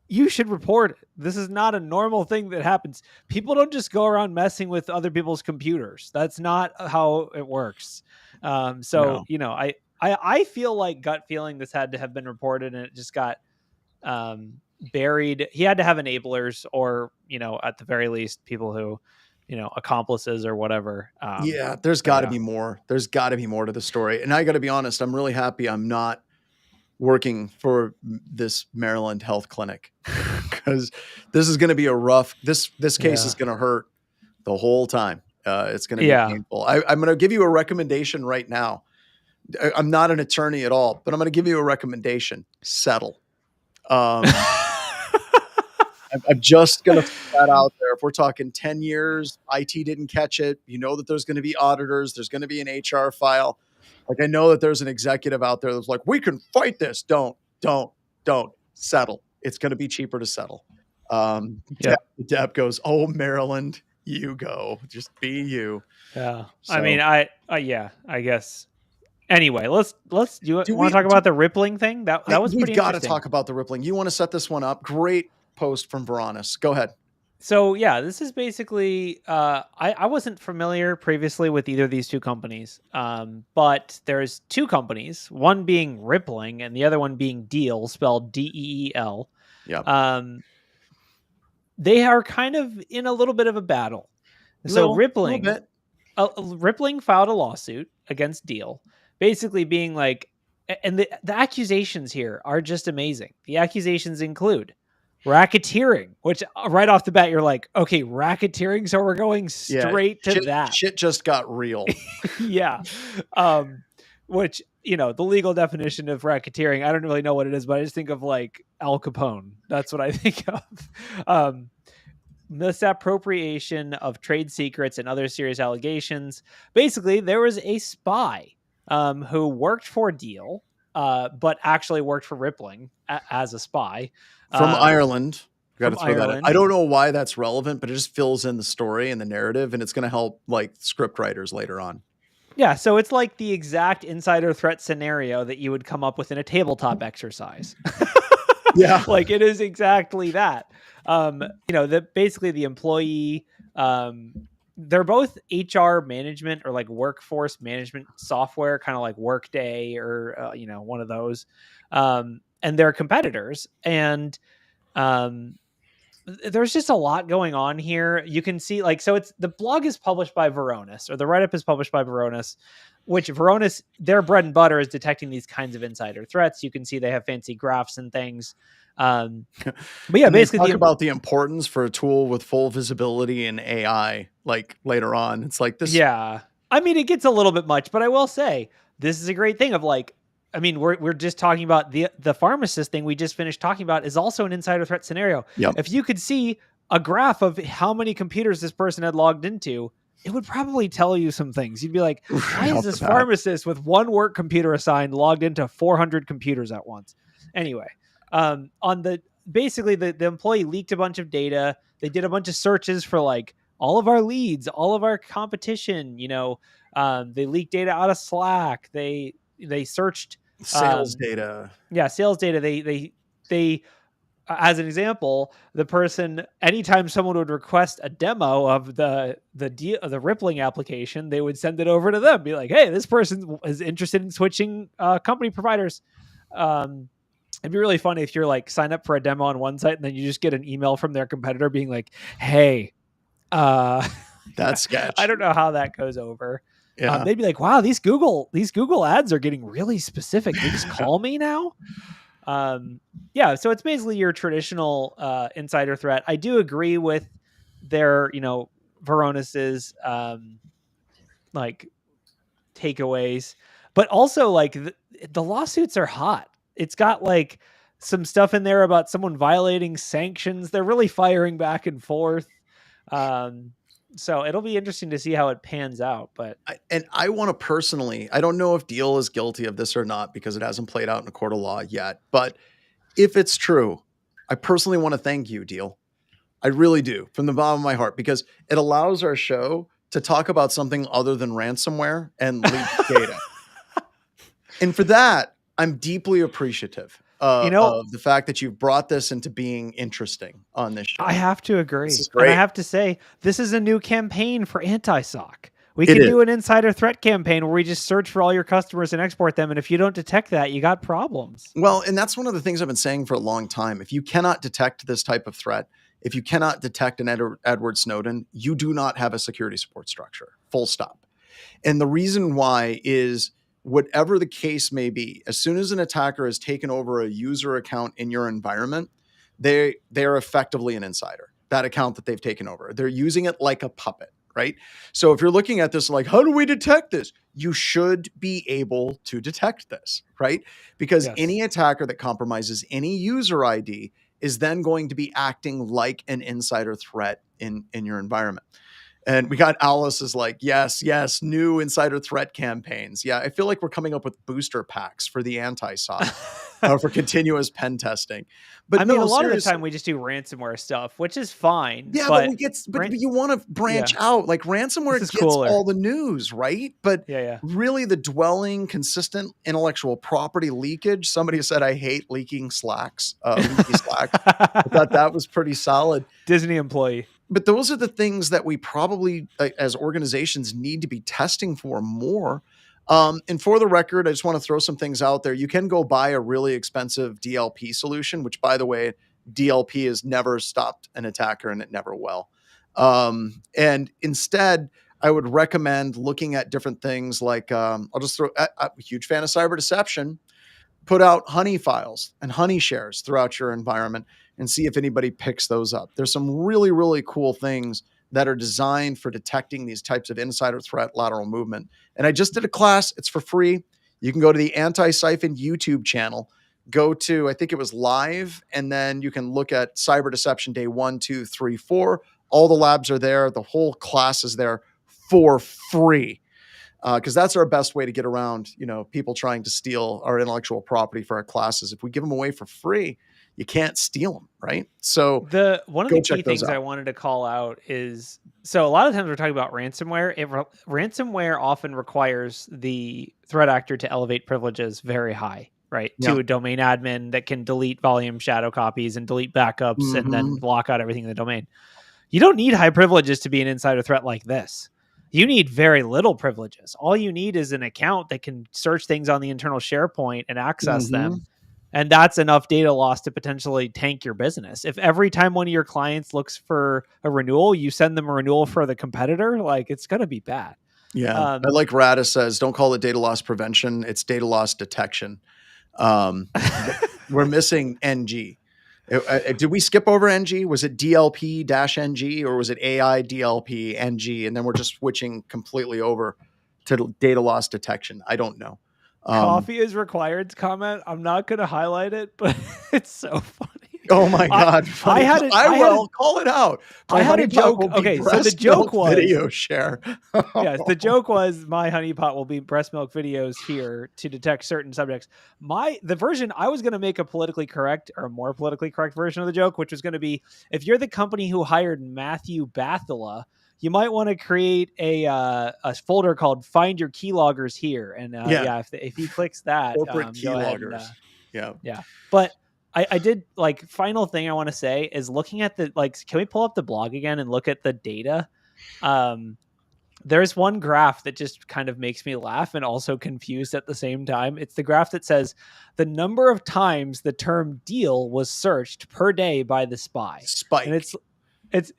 you should report it. This is not a normal thing that happens. People don't just go around messing with other people's computers. That's not how it works. I feel like gut feeling this had to have been reported and it just got buried. He had to have enablers or, at the very least, people who, accomplices or whatever. There's got to be more. There's got to be more to the story. And I got to be honest, I'm really happy I'm not working for this Maryland health clinic, because this is going to be this case is going to hurt the whole time. It's going to be painful. I'm going to give you a recommendation right now. I'm not an attorney at all, but I'm going to give you a recommendation. Settle. I'm just going to put that out there. If we're talking 10 years, IT didn't catch it. That there's going to be auditors. There's going to be an HR file. Like, I know that there's an executive out there that's like, we can fight this. Don't settle. It's going to be cheaper to settle. Yep. Deb goes, oh, Maryland, you go. Just be you. Yeah. So- I mean, I guess. Anyway, let's want to talk about the rippling thing? That was pretty We've got to interesting. talk about the rippling. You want to set this one up? Great post from Veronis. Go ahead. So yeah, this is basically I wasn't familiar previously with either of these two companies, but there's two companies, one being Rippling and the other one being Deal, spelled Deel. Yeah. They are kind of in a little bit of a battle. So Rippling filed a lawsuit against Deal, basically being like, and the accusations here are just amazing. The accusations include racketeering, which right off the bat, you're like, okay, racketeering. So we're going straight to that. Shit just got real. Yeah. Which, the legal definition of racketeering, I don't really know what it is, but I just think of like Al Capone. That's what I think of. Misappropriation of trade secrets and other serious allegations. Basically, there was a spy who worked for Deal, but actually worked for Rippling as a spy. From Ireland. Got to throw Ireland. that in. I don't know why that's relevant, but it just fills in the story and the narrative, and it's going to help like script writers later on. Yeah, so it's like the exact insider threat scenario that you would come up with in a tabletop exercise. Yeah. Like it is exactly that. That basically the employee, they're both HR management or like workforce management software, kind of like Workday or, one of those. And they're competitors. And there's just a lot going on here. You can see the blog is published by Veronis, or the write-up is published by Veronis, which Veronis, their bread and butter is detecting these kinds of insider threats. You can see they have fancy graphs and things. But yeah, basically talk about the importance for a tool with full visibility in AI, like later on. It's like this. Yeah. I mean, it gets a little bit much, but I will say this is a great thing of like, I mean, we're just talking about the pharmacist thing we just finished talking about is also an insider threat scenario. Yep. If you could see a graph of how many computers this person had logged into, it would probably tell you some things. You'd be like, why is this pharmacist with one work computer assigned logged into 400 computers at once? Anyway, basically the employee leaked a bunch of data. They did a bunch of searches for like all of our leads, all of our competition, they leaked data out of Slack. They searched sales data. Yeah, sales data. They as an example, the person, anytime someone would request a demo of the Rippling application, they would send it over to them, be like, hey, this person is interested in switching company providers. It'd be really funny if you're like sign up for a demo on one site and then you just get an email from their competitor being like, hey, that's sketch. I don't know how that goes over. Yeah. They'd be like, wow, these Google ads are getting really specific. They just call me now. Yeah. So it's basically your traditional insider threat. I do agree with their, Veronis's like takeaways, but also like the lawsuits are hot. It's got like some stuff in there about someone violating sanctions. They're really firing back and forth. So it'll be interesting to see how it pans out. But I want to personally, I don't know if Deal is guilty of this or not because it hasn't played out in a court of law yet. But if it's true, I personally want to thank you, Deal. I really do, from the bottom of my heart, because it allows our show to talk about something other than ransomware and leaked data. And for that, I'm deeply appreciative of the fact that you've brought this into being interesting on this show. I have to agree. This is great. And I have to say, this is a new campaign for Antisoc. We can do an insider threat campaign where we just search for all your customers and export them. And if you don't detect that, you got problems. Well, and that's one of the things I've been saying for a long time. If you cannot detect this type of threat, if you cannot detect an Edward Snowden, you do not have a security support structure, full stop. And the reason why is whatever the case may be, as soon as an attacker has taken over a user account in your environment, they are effectively an insider, that account that they've taken over. They're using it like a puppet, right? So if you're looking at this like, how do we detect this? You should be able to detect this, right? Because any attacker that compromises any user ID is then going to be acting like an insider threat in your environment. And we got Alice is like, yes, new insider threat campaigns. Yeah, I feel like we're coming up with booster packs for the anti-SOC for continuous pen testing. But I mean, no, a lot of the seriously. time we just do ransomware stuff, which is fine. Yeah, but but you want to branch out. Like ransomware This is gets cooler. all the news, right? But Yeah. really the dwelling, consistent intellectual property leakage. Somebody said, I hate leaking slacks, leaky slacks. I thought that was pretty solid. Disney employee. But those are the things that we probably, as organizations, need to be testing for more. And for the record, I just want to throw some things out there. You can go buy a really expensive DLP solution, which, by the way, DLP has never stopped an attacker and it never will. And instead, I would recommend looking at different things like, I'll just throw, I'm a huge fan of cyber deception. Put out honey files and honey shares throughout your environment and see if anybody picks those up. There's some really, really cool things that are designed for detecting these types of insider threat lateral movement. And I just did a class. It's for free. You can go to the Antisyphon YouTube channel, go to, I think it was live, and then you can look at cyber deception day 1, 2, 3, 4. All the labs are there. The whole class is there for free. Because that's our best way to get around, people trying to steal our intellectual property for our classes. If we give them away for free, you can't steal them, right? So one of the key things I wanted to call out is, so a lot of times we're talking about ransomware. Ransomware often requires the threat actor to elevate privileges very high, right? Yeah. To a domain admin that can delete volume shadow copies and delete backups and then block out everything in the domain. You don't need high privileges to be an insider threat like this. You need very little privileges. All you need is an account that can search things on the internal SharePoint and access them. And that's enough data loss to potentially tank your business. If every time one of your clients looks for a renewal, you send them a renewal for the competitor, like it's going to be bad. Yeah. I like Radis says, don't call it data loss prevention. It's data loss detection. We're missing NG. Did we skip over NG? Was it DLP-NG or was it AI DLP NG? And then we're just switching completely over to data loss detection. I don't know. Coffee is required comment. I'm not going to highlight it, but it's so funny. Oh my God. I will call it out. I had a joke. Okay. So the joke was video share. Yes. The joke was my honeypot will be breast milk videos here to detect certain subjects. The version I was going to make a politically correct or a more politically correct version of the joke, which was going to be, if you're the company who hired Matthew Bathula, you might want to create a folder called Find Your Keyloggers here. And if he clicks that, corporate keyloggers. Yeah. But I did final thing I want to say is looking at can we pull up the blog again and look at the data? There's one graph that just kind of makes me laugh and also confused at the same time. It's the graph that says the number of times the term deal was searched per day by the spy. Spike. And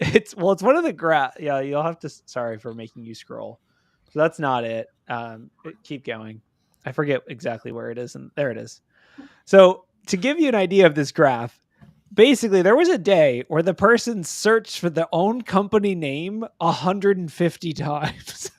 it's one of the graph. Yeah, you'll have to, sorry for making you scroll. So that's not it. Keep going. I forget exactly where it is. And there it is. So to give you an idea of this graph, basically there was a day where the person searched for their own company name 150 times.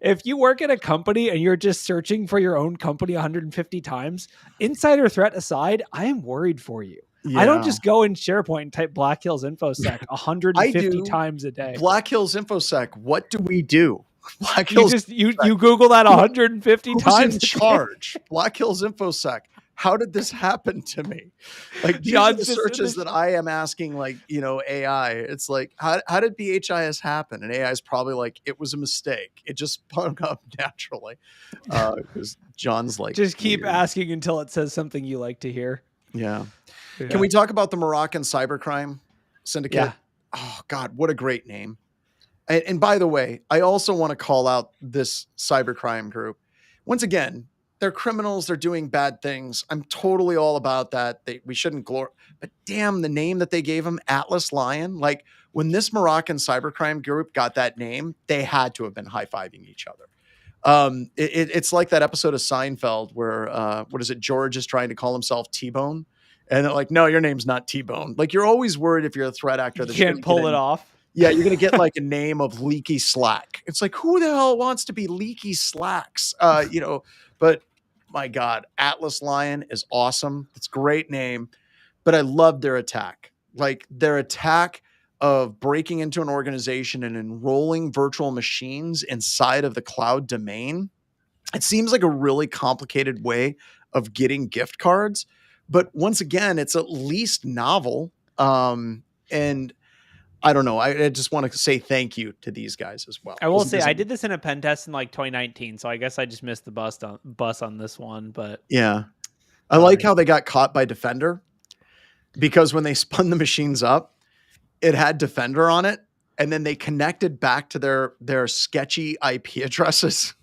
If you work at a company and you're just searching for your own company 150 times, insider threat aside, I am worried for you. Yeah. I don't just go in SharePoint and type Black Hills InfoSec 150 times a day. Black Hills InfoSec, what do we do? Black Hills. You Google that 150 times. Who's in charge? Black Hills InfoSec. How did this happen to me? These are the searches that I am asking, AI. It's like, how did BHIS happen? And AI is probably like, it was a mistake. It just spun up naturally. Because John's like, just keep asking until it says something you like to hear. Yeah. Can we talk about the Moroccan cybercrime syndicate? Yeah. Oh God, what a great name. And by the way, I also want to call out this cybercrime group. Once again, they're criminals. They're doing bad things. I'm totally all about that. We shouldn't glorify, but damn, the name that they gave them, Atlas Lion. Like when this Moroccan cybercrime group got that name, they had to have been high-fiving each other. It's like that episode of Seinfeld where, George is trying to call himself T-Bone. And they're like, no, your name's not T-Bone. Like you're always worried if you're a threat actor that you can't pull it off. Yeah, you're going to get like a name of Leaky Slack. It's like, who the hell wants to be Leaky Slacks? But my God, Atlas Lion is awesome. It's a great name, but I love their attack. Like their attack of breaking into an organization and enrolling virtual machines inside of the cloud domain. It seems like a really complicated way of getting gift cards, but once again, it's at least novel. And I don't know. I just want to say thank you to these guys as well. I will say I did this in a pen test in like 2019, so I guess I just missed the bus on this one. But yeah, I like how they got caught by Defender, because when they spun the machines up, it had Defender on it, and then they connected back to their sketchy IP addresses,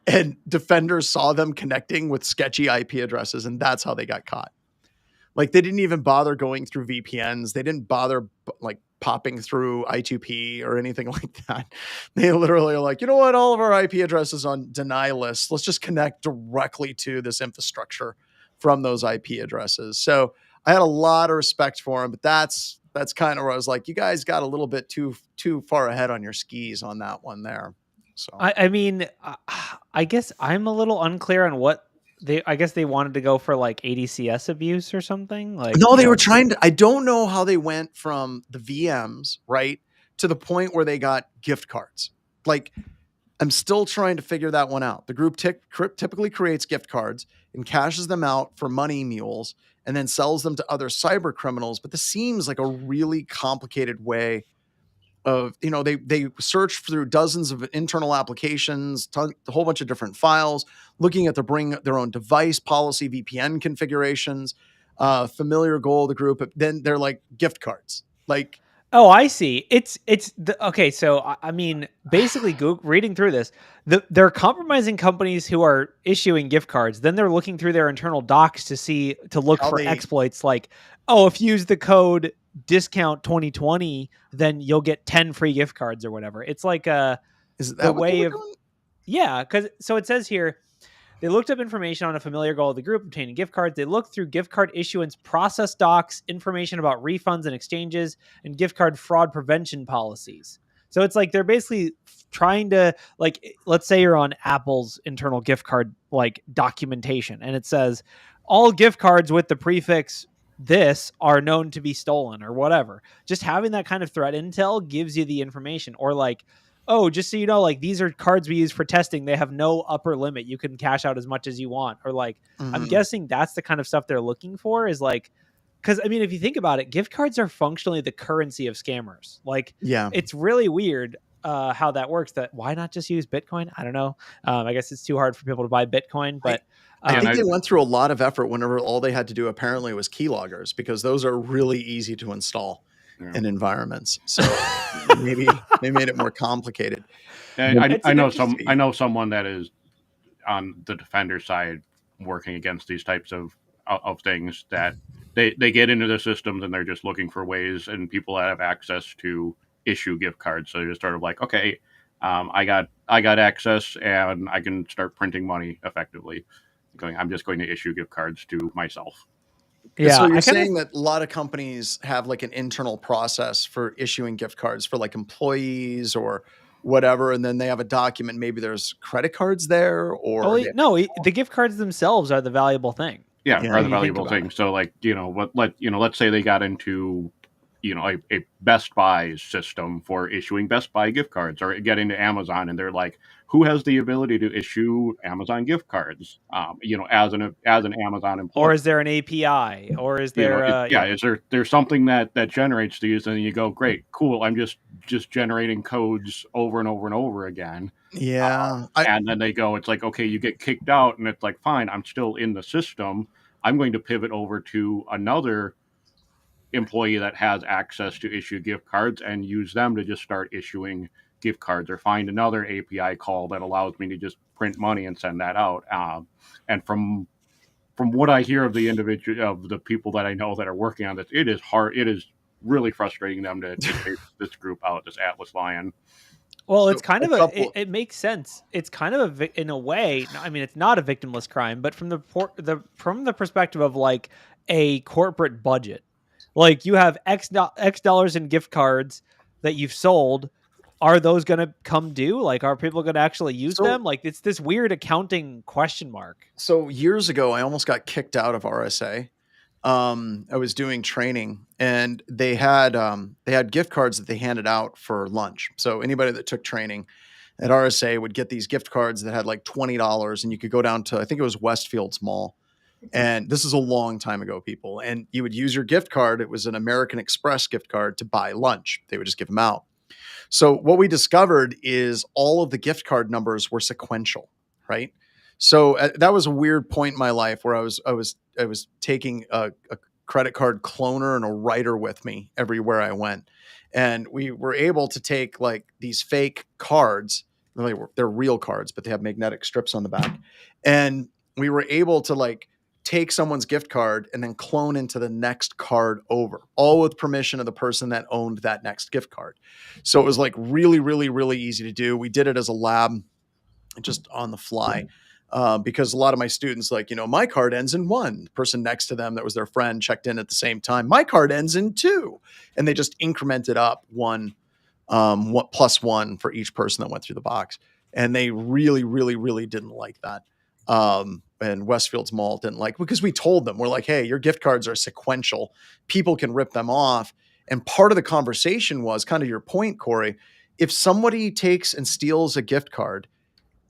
and Defender saw them connecting with sketchy IP addresses, and that's how they got caught. Like, they didn't even bother going through VPNs. They didn't bother like popping through I2P or anything like that. They literally are like, you know what? All of our IP addresses on deny lists. Let's just connect directly to this infrastructure from those IP addresses. So I had a lot of respect for them, but that's kind of where I was like, you guys got a little bit too far ahead on your skis on that one there. So I mean, I guess I'm a little unclear on what I guess they wanted to go for like ADCS abuse or something. Like, no, they were trying to. I don't know how they went from the VMs right to the point where they got gift cards. Like, I'm still trying to figure that one out. The group typically creates gift cards and cashes them out for money mules and then sells them to other cyber criminals. But this seems like a really complicated way of, they search through dozens of internal applications, a whole bunch of different files, looking at the bring their own device policy, VPN configurations, familiar goal of the group. Then they're like gift cards. Like, oh, I see. Okay. So I mean, basically, reading through this, they're compromising companies who are issuing gift cards. Then they're looking through their internal docs to look for exploits. Like, oh, if you use the code discount 2020, then you'll get 10 free gift cards or whatever. It's like is that the way of doing? Yeah, because so it says here, they looked up information on a familiar goal of the group, obtaining gift cards. They looked through gift card issuance process docs, information about refunds and exchanges, and gift card fraud prevention policies. So it's like they're basically trying to, like, let's say you're on Apple's internal gift card like documentation, and it says all gift cards with the prefix this are known to be stolen or whatever. Just having that kind of threat intel gives you the information. Or like, oh, just so you know, like, these are cards we use for testing. They have no upper limit. You can cash out as much as you want. Or like, I'm guessing that's the kind of stuff they're looking for, is like, because I mean, if you think about it, gift cards are functionally the currency of scammers. Like, yeah, it's really weird how that works. That why not just use Bitcoin? I don't know. I guess it's too hard for people to buy Bitcoin, but I think they went through a lot of effort whenever all they had to do apparently was keyloggers, because those are really easy to install in environments. So maybe they made it more complicated. And I know someone that is on the Defender side working against these types of things, that they get into the systems and they're just looking for ways, and people that have access to issue gift cards. So they're just sort of like, okay, I got access and I can start printing money effectively. I'm just going to issue gift cards to myself. Yeah. So you're saying that a lot of companies have like an internal process for issuing gift cards for like employees or whatever, and then they have a document. Maybe there's credit cards there, or the gift cards themselves are the valuable thing. Yeah, are the valuable thing. So like, let's say they got into a Best Buy system for issuing Best Buy gift cards, or get into Amazon, and they're like, who has the ability to issue Amazon gift cards? As an Amazon employee, or is there an API, or is there? Is there's something that generates these, and you go, great, cool. I'm just generating codes over and over and over again. Yeah, and then they go, it's like, okay, you get kicked out, and it's like, fine, I'm still in the system. I'm going to pivot over to another employee that has access to issue gift cards and use them to just start issuing gift cards, or find another API call that allows me to just print money and send that out. And from what I hear of the people that I know that are working on this, it is hard. It is really frustrating them to take this group out, this Atlas Lion. Well, it's kind of it makes sense. It's kind of in a way. I mean, it's not a victimless crime, but from the perspective of like a corporate budget, like you have X dollars in gift cards that you've sold. Are those going to come due? Like, are people going to actually use them? Like, it's this weird accounting question mark. So years ago, I almost got kicked out of RSA I was doing training, and they had gift cards that they handed out for lunch. So anybody that took training at RSA would get these gift cards that had like $20, and you could go down to, I think it was Westfield's Mall. And this is a long time ago, people. And you would use your gift card. It was an American Express gift card to buy lunch. They would just give them out. So what we discovered is all of the gift card numbers were sequential, right? So that was a weird point in my life where I was taking a credit card cloner and a writer with me everywhere I went, and we were able to take like these fake cards. They're real cards, but they have magnetic strips on the back, and we were able to like take someone's gift card and then clone into the next card over, all with permission of the person that owned that next gift card. So it was like really, really, really easy to do. We did it as a lab, just on the fly. Because a lot of my students, like, my card ends in 1. The person next to them that was their friend checked in at the same time. My card ends in 2. And they just incremented up one plus 1 for each person that went through the box. And they really, really, really didn't like that. And Westfield's Mall didn't like, because we told them, we're like, hey, your gift cards are sequential. People can rip them off. And part of the conversation was kind of your point, Corey. If somebody takes and steals a gift card,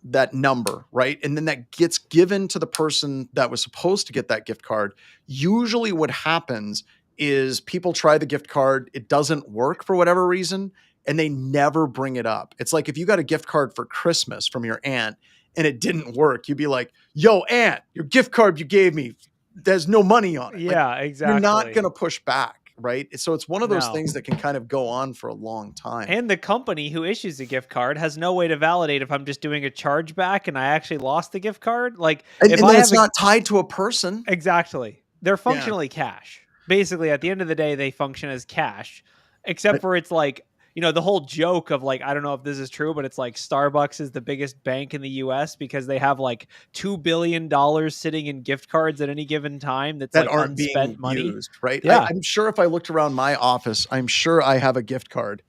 that number, right? And then that gets given to the person that was supposed to get that gift card. Usually what happens is people try the gift card. It doesn't work for whatever reason, and they never bring it up. It's like if you got a gift card for Christmas from your aunt and it didn't work, you'd be like, yo, aunt, your gift card you gave me, there's no money on it. Yeah, like, exactly. You're not going to push back, right? So it's one of those No. things that can kind of go on for a long time. And the company who issues the gift card has no way to validate if I'm just doing a chargeback and I actually lost the gift card. Like, and if then I have it's not tied to a person. Exactly. They're functionally cash. Basically, at the end of the day, they function as cash, except for it's like, the whole joke of like, I don't know if this is true, but it's like Starbucks is the biggest bank in the US because they have like $2 billion sitting in gift cards at any given time that like aren't unspent being money. used, right? Yeah. I'm sure if I looked around my office, I'm sure I have a gift card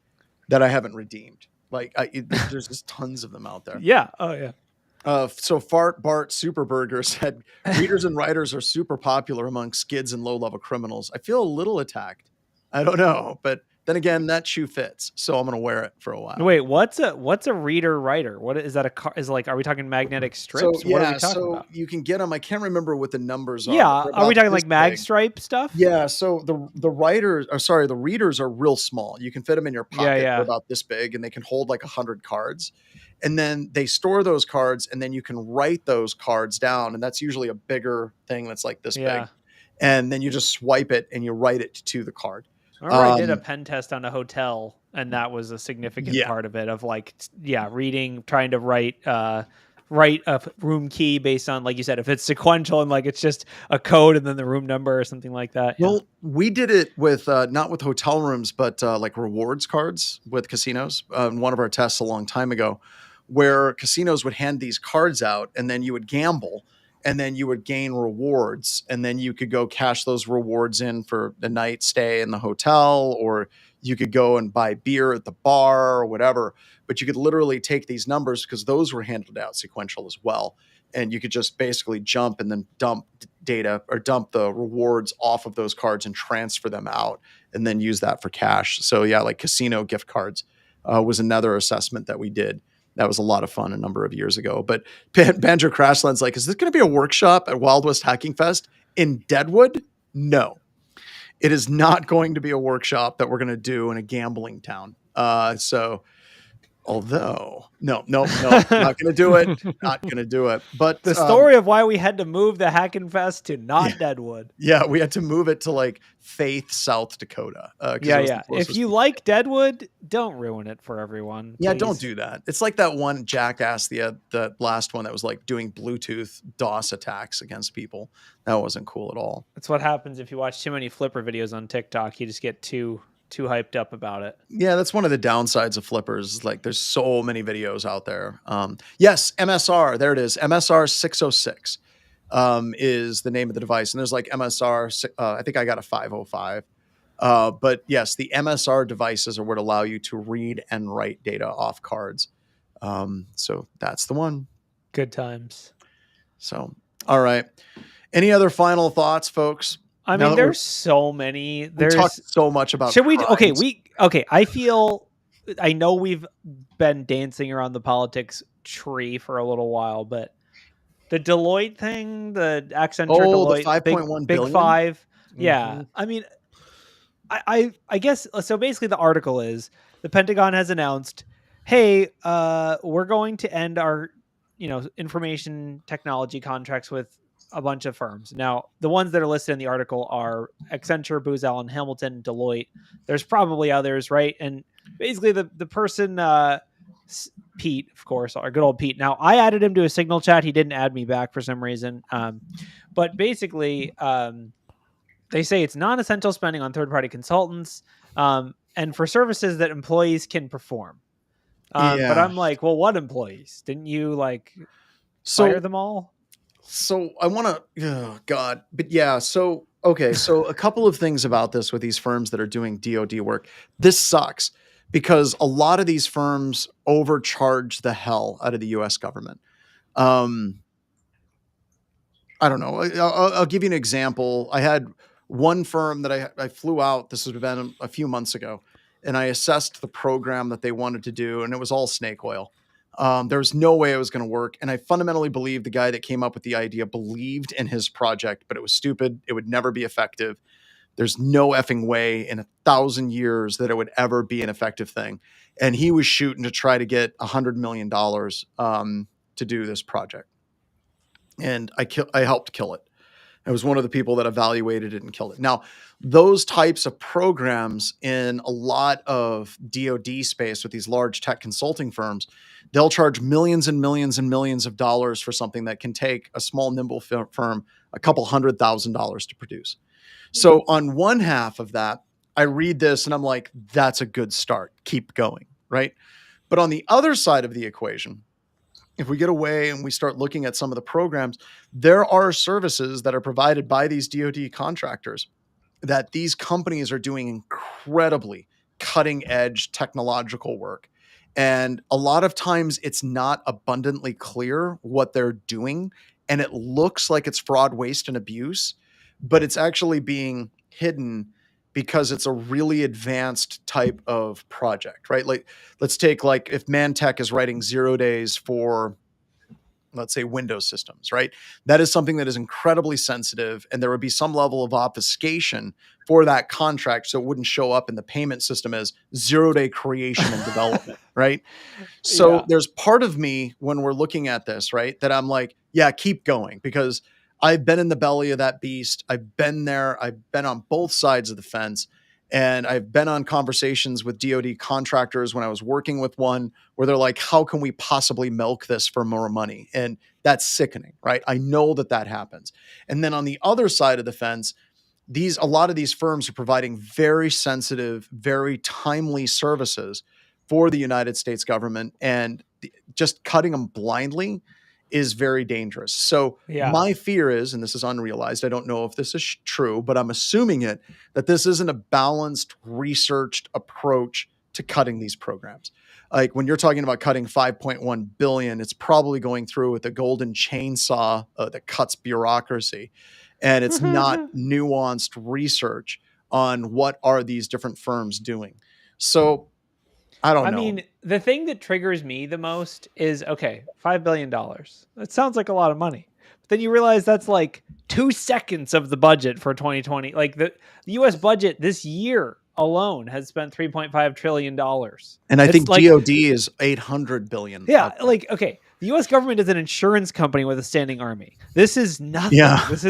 that I haven't redeemed. Like there's just tons of them out there. Yeah. Oh yeah. So Fart Bart Superburger said, readers and writers are super popular among skids and low-level criminals. I feel a little attacked. I don't know, but then again, that shoe fits, so I'm going to wear it for a while. Wait, what's a reader writer? What is that? Are we talking magnetic strips? So, what are we talking about? You can get them. I can't remember what the numbers are. Yeah, are we talking like mag stripe stuff? Yeah. So the readers are real small. You can fit them in your pocket. They're about this big, and they can hold like 100 cards. And then they store those cards, and then you can write those cards down, and that's usually a bigger thing that's like this big. And then you just swipe it and you write it to the card. I did a pen test on a hotel, and that was a significant part of it. Of like, reading, trying to write a room key based on, like you said, if it's sequential and like it's just a code and then the room number or something like that. Well, we did it with not with hotel rooms, but like rewards cards with casinos. One of our tests a long time ago, where casinos would hand these cards out, and then you would gamble. And then you would gain rewards, and then you could go cash those rewards in for the night stay in the hotel, or you could go and buy beer at the bar or whatever. But you could literally take these numbers, because those were handed out sequential as well. And you could just basically jump and then dump data or dump the rewards off of those cards and transfer them out, and then use that for cash. So like casino gift cards was another assessment that we did. That was a lot of fun a number of years ago. But Banter Crashland's like, is this going to be a workshop at Wild West Hacking Fest in Deadwood? No, it is not going to be a workshop that we're going to do in a gambling town. Although, no, not going to do it. Not going to do it. But the story of why we had to move the Hacking Fest to not Deadwood. Yeah, we had to move it to like Faith, South Dakota. If you like Deadwood, don't ruin it for everyone. Yeah, please. don't do that. It's like that one jackass, the last one that was like doing Bluetooth DOS attacks against people. That wasn't cool at all. That's what happens if you watch too many flipper videos on TikTok. You just get too hyped up about it. Yeah, that's one of the downsides of flippers. Like, there's so many videos out there. Yes, MSR, there it is. MSR 606 is the name of the device. And there's like MSR, I think I got a 505. But yes, the MSR devices are what allow you to read and write data off cards. So that's the one. Good times. So, all right. Any other final thoughts, folks? I Now mean, that there's so many. we talked so much about Should we? Okay, crimes. I know we've been dancing around the politics tree for a little while, but the Deloitte thing, the Accenture Oh, the Deloitte, 5.1 big billion. five. Yeah, Mhm. I mean, I guess so. Basically, the article is the Pentagon has announced, hey, we're going to end our information technology contracts with a bunch of firms. Now, the ones that are listed in the article are Accenture, Booz Allen Hamilton, Deloitte. There's probably others, right? And basically, the person, Pete, of course, our good old Pete. Now, I added him to a Signal chat. He didn't add me back for some reason. But basically, they say it's non-essential spending on third-party consultants, and for services that employees can perform. But Yeah. I'm like, well, what employees? Didn't you fire So them all? so I want to, oh God, but yeah. So okay, so a couple of things about this with these firms that are doing DoD work. This sucks because a lot of these firms overcharge the hell out of the U.S. government. Um, I don't know. I'll give you an example. I had one firm that I flew out. This has been a few months ago, and I assessed the program that they wanted to do, and it was all snake oil. There was no way it was going to work, and I fundamentally believe the guy that came up with the idea believed in his project, but it was stupid. It would never be effective. There's no effing way in 1,000 years that it would ever be an effective thing. And he was shooting to try to get $100 million to do this project, and I helped kill it. I was one of the people that evaluated it and killed it. Now, those types of programs in a lot of DoD space with these large tech consulting firms, they'll charge millions and millions and millions of dollars for something that can take a small, nimble firm a couple $100,000 to produce. So on one half of that, I read this and I'm like, that's a good start. Keep going, right? But on the other side of the equation, if we get away and we start looking at some of the programs, there are services that are provided by these DoD contractors that these companies are doing incredibly cutting edge technological work. And a lot of times it's not abundantly clear what they're doing. And it looks like it's fraud, waste, and abuse, but it's actually being hidden because it's a really advanced type of project, right? Like, let's take if Mantech is writing 0 days for, let's say, Windows systems, right? That is something that is incredibly sensitive, and there would be some level of obfuscation for that contract so it wouldn't show up in the payment system as 0-day creation and development, right? So there's part of me when we're looking at this, right, that I'm like, yeah, keep going, because I've been in the belly of that beast. I've been there. I've been on both sides of the fence. And I've been on conversations with DoD contractors when I was working with one where they're like, how can we possibly milk this for more money? And that's sickening, right? I know that happens. And then on the other side of the fence, a lot of these firms are providing very sensitive, very timely services for the United States government, and just cutting them blindly is very dangerous. So my fear is, and this is unrealized, I don't know if this is true, but I'm assuming it, that this isn't a balanced, researched approach to cutting these programs. Like when you're talking about cutting 5.1 billion, it's probably going through with a golden chainsaw that cuts bureaucracy. And it's not nuanced research on what are these different firms doing. So I don't know. I mean, the thing that triggers me the most is, okay, $5 billion. That sounds like a lot of money. But then you realize that's like 2 seconds of the budget for 2020. Like the US budget this year alone has spent $3.5 trillion. And I think DoD is 800 billion. Yeah. Okay. The US government is an insurance company with a standing army. This is nothing. Yeah. This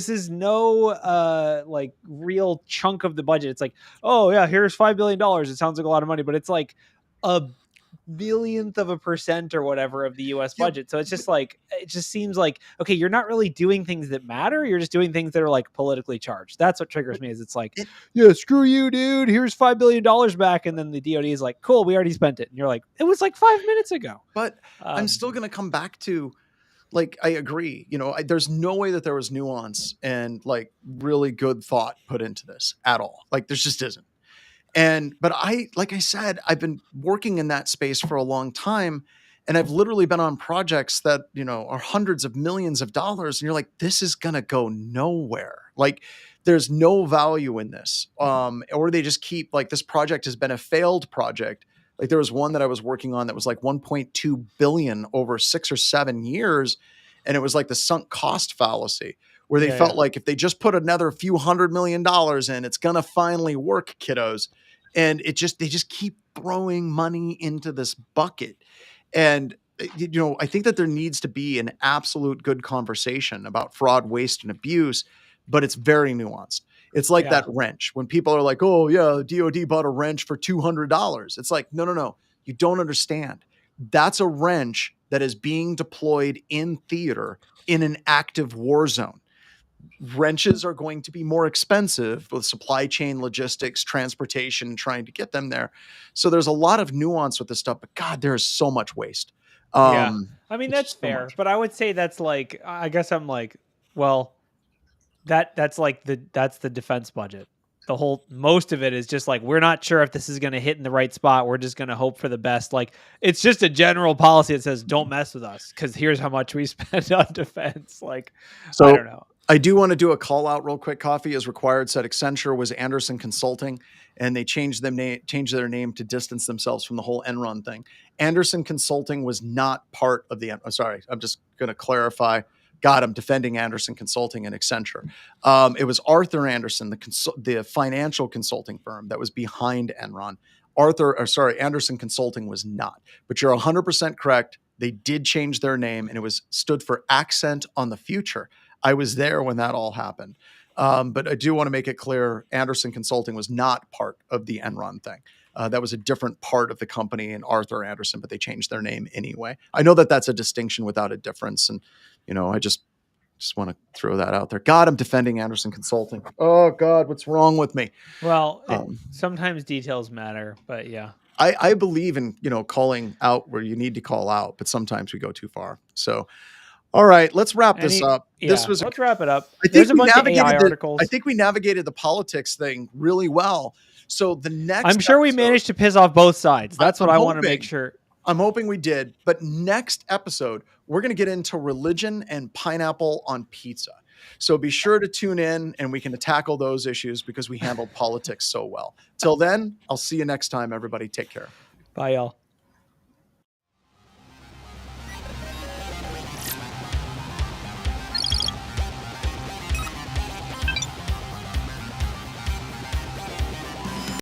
is no real chunk of the budget. It's like, oh yeah, here's $5 billion. It sounds like a lot of money, but it's like a millionth of a percent or whatever of the US budget. So it's just it just seems like, okay, you're not really doing things that matter. You're just doing things that are politically charged. That's what triggers me, is it's like, yeah, screw you, dude. Here's $5 billion back. And then the DoD is like, cool, we already spent it. And you're like, it was 5 minutes ago. But I'm still going to come back to, I agree. There's no way that there was nuance and really good thought put into this at all. There just isn't. But like I said, I've been working in that space for a long time, and I've literally been on projects that, are hundreds of millions of dollars. And you're like, this is going to go nowhere. there's no value in this. Or they just keep like, this project has been a failed project. Like there was one that I was working on that was like 1.2 billion over 6 or 7 years. And it was like the sunk cost fallacy, where they felt like if they just put another few $100 million in, it's going to finally work, kiddos. And they just keep throwing money into this bucket. And, I think that there needs to be an absolute good conversation about fraud, waste, and abuse, but it's very nuanced. It's like that wrench. When people are like, oh yeah, DOD bought a wrench for $200. It's like, no. You don't understand. That's a wrench that is being deployed in theater in an active war zone. Wrenches are going to be more expensive with supply chain, logistics, transportation, trying to get them there. So there's a lot of nuance with this stuff, but God, there is so much waste. I mean, that's so fair, much. but I would say that's like, I guess I'm like, well, that's like that's the defense budget. Most of it is just like, we're not sure if this is going to hit in the right spot. We're just going to hope for the best. Like, it's just a general policy that says, don't mess with us, because here's how much we spend on defense. Like, so I don't know. I do want to do a call out real quick. Coffee is required said Accenture was Anderson Consulting, and they changed their name to distance themselves from the whole Enron thing. Anderson Consulting was not part of the, sorry, I'm just going to clarify. God, I'm defending Anderson Consulting and Accenture. It was Arthur Anderson, the financial consulting firm that was behind Enron. Anderson Consulting was not. But you're 100% correct. They did change their name, and it stood for Accent on the Future. I was there when that all happened. But I do want to make it clear, Anderson Consulting was not part of the Enron thing. That was a different part of the company in Arthur Anderson, but they changed their name anyway. I know that that's a distinction without a difference. And, I just want to throw that out there. God, I'm defending Anderson Consulting. Oh, God, what's wrong with me? Well, sometimes details matter, but yeah. I believe in, calling out where you need to call out, but sometimes we go too far. So, all right, let's wrap this up. Yeah, let's wrap it up. There's a bunch of AI articles. I think we navigated the politics thing really well. So the next I'm sure we managed to piss off both sides. That's what I want to make sure. I'm hoping we did. But next episode, we're going to get into religion and pineapple on pizza. So be sure to tune in, and we can tackle those issues because we handled politics so well. Till then, I'll see you next time, everybody. Take care. Bye, y'all.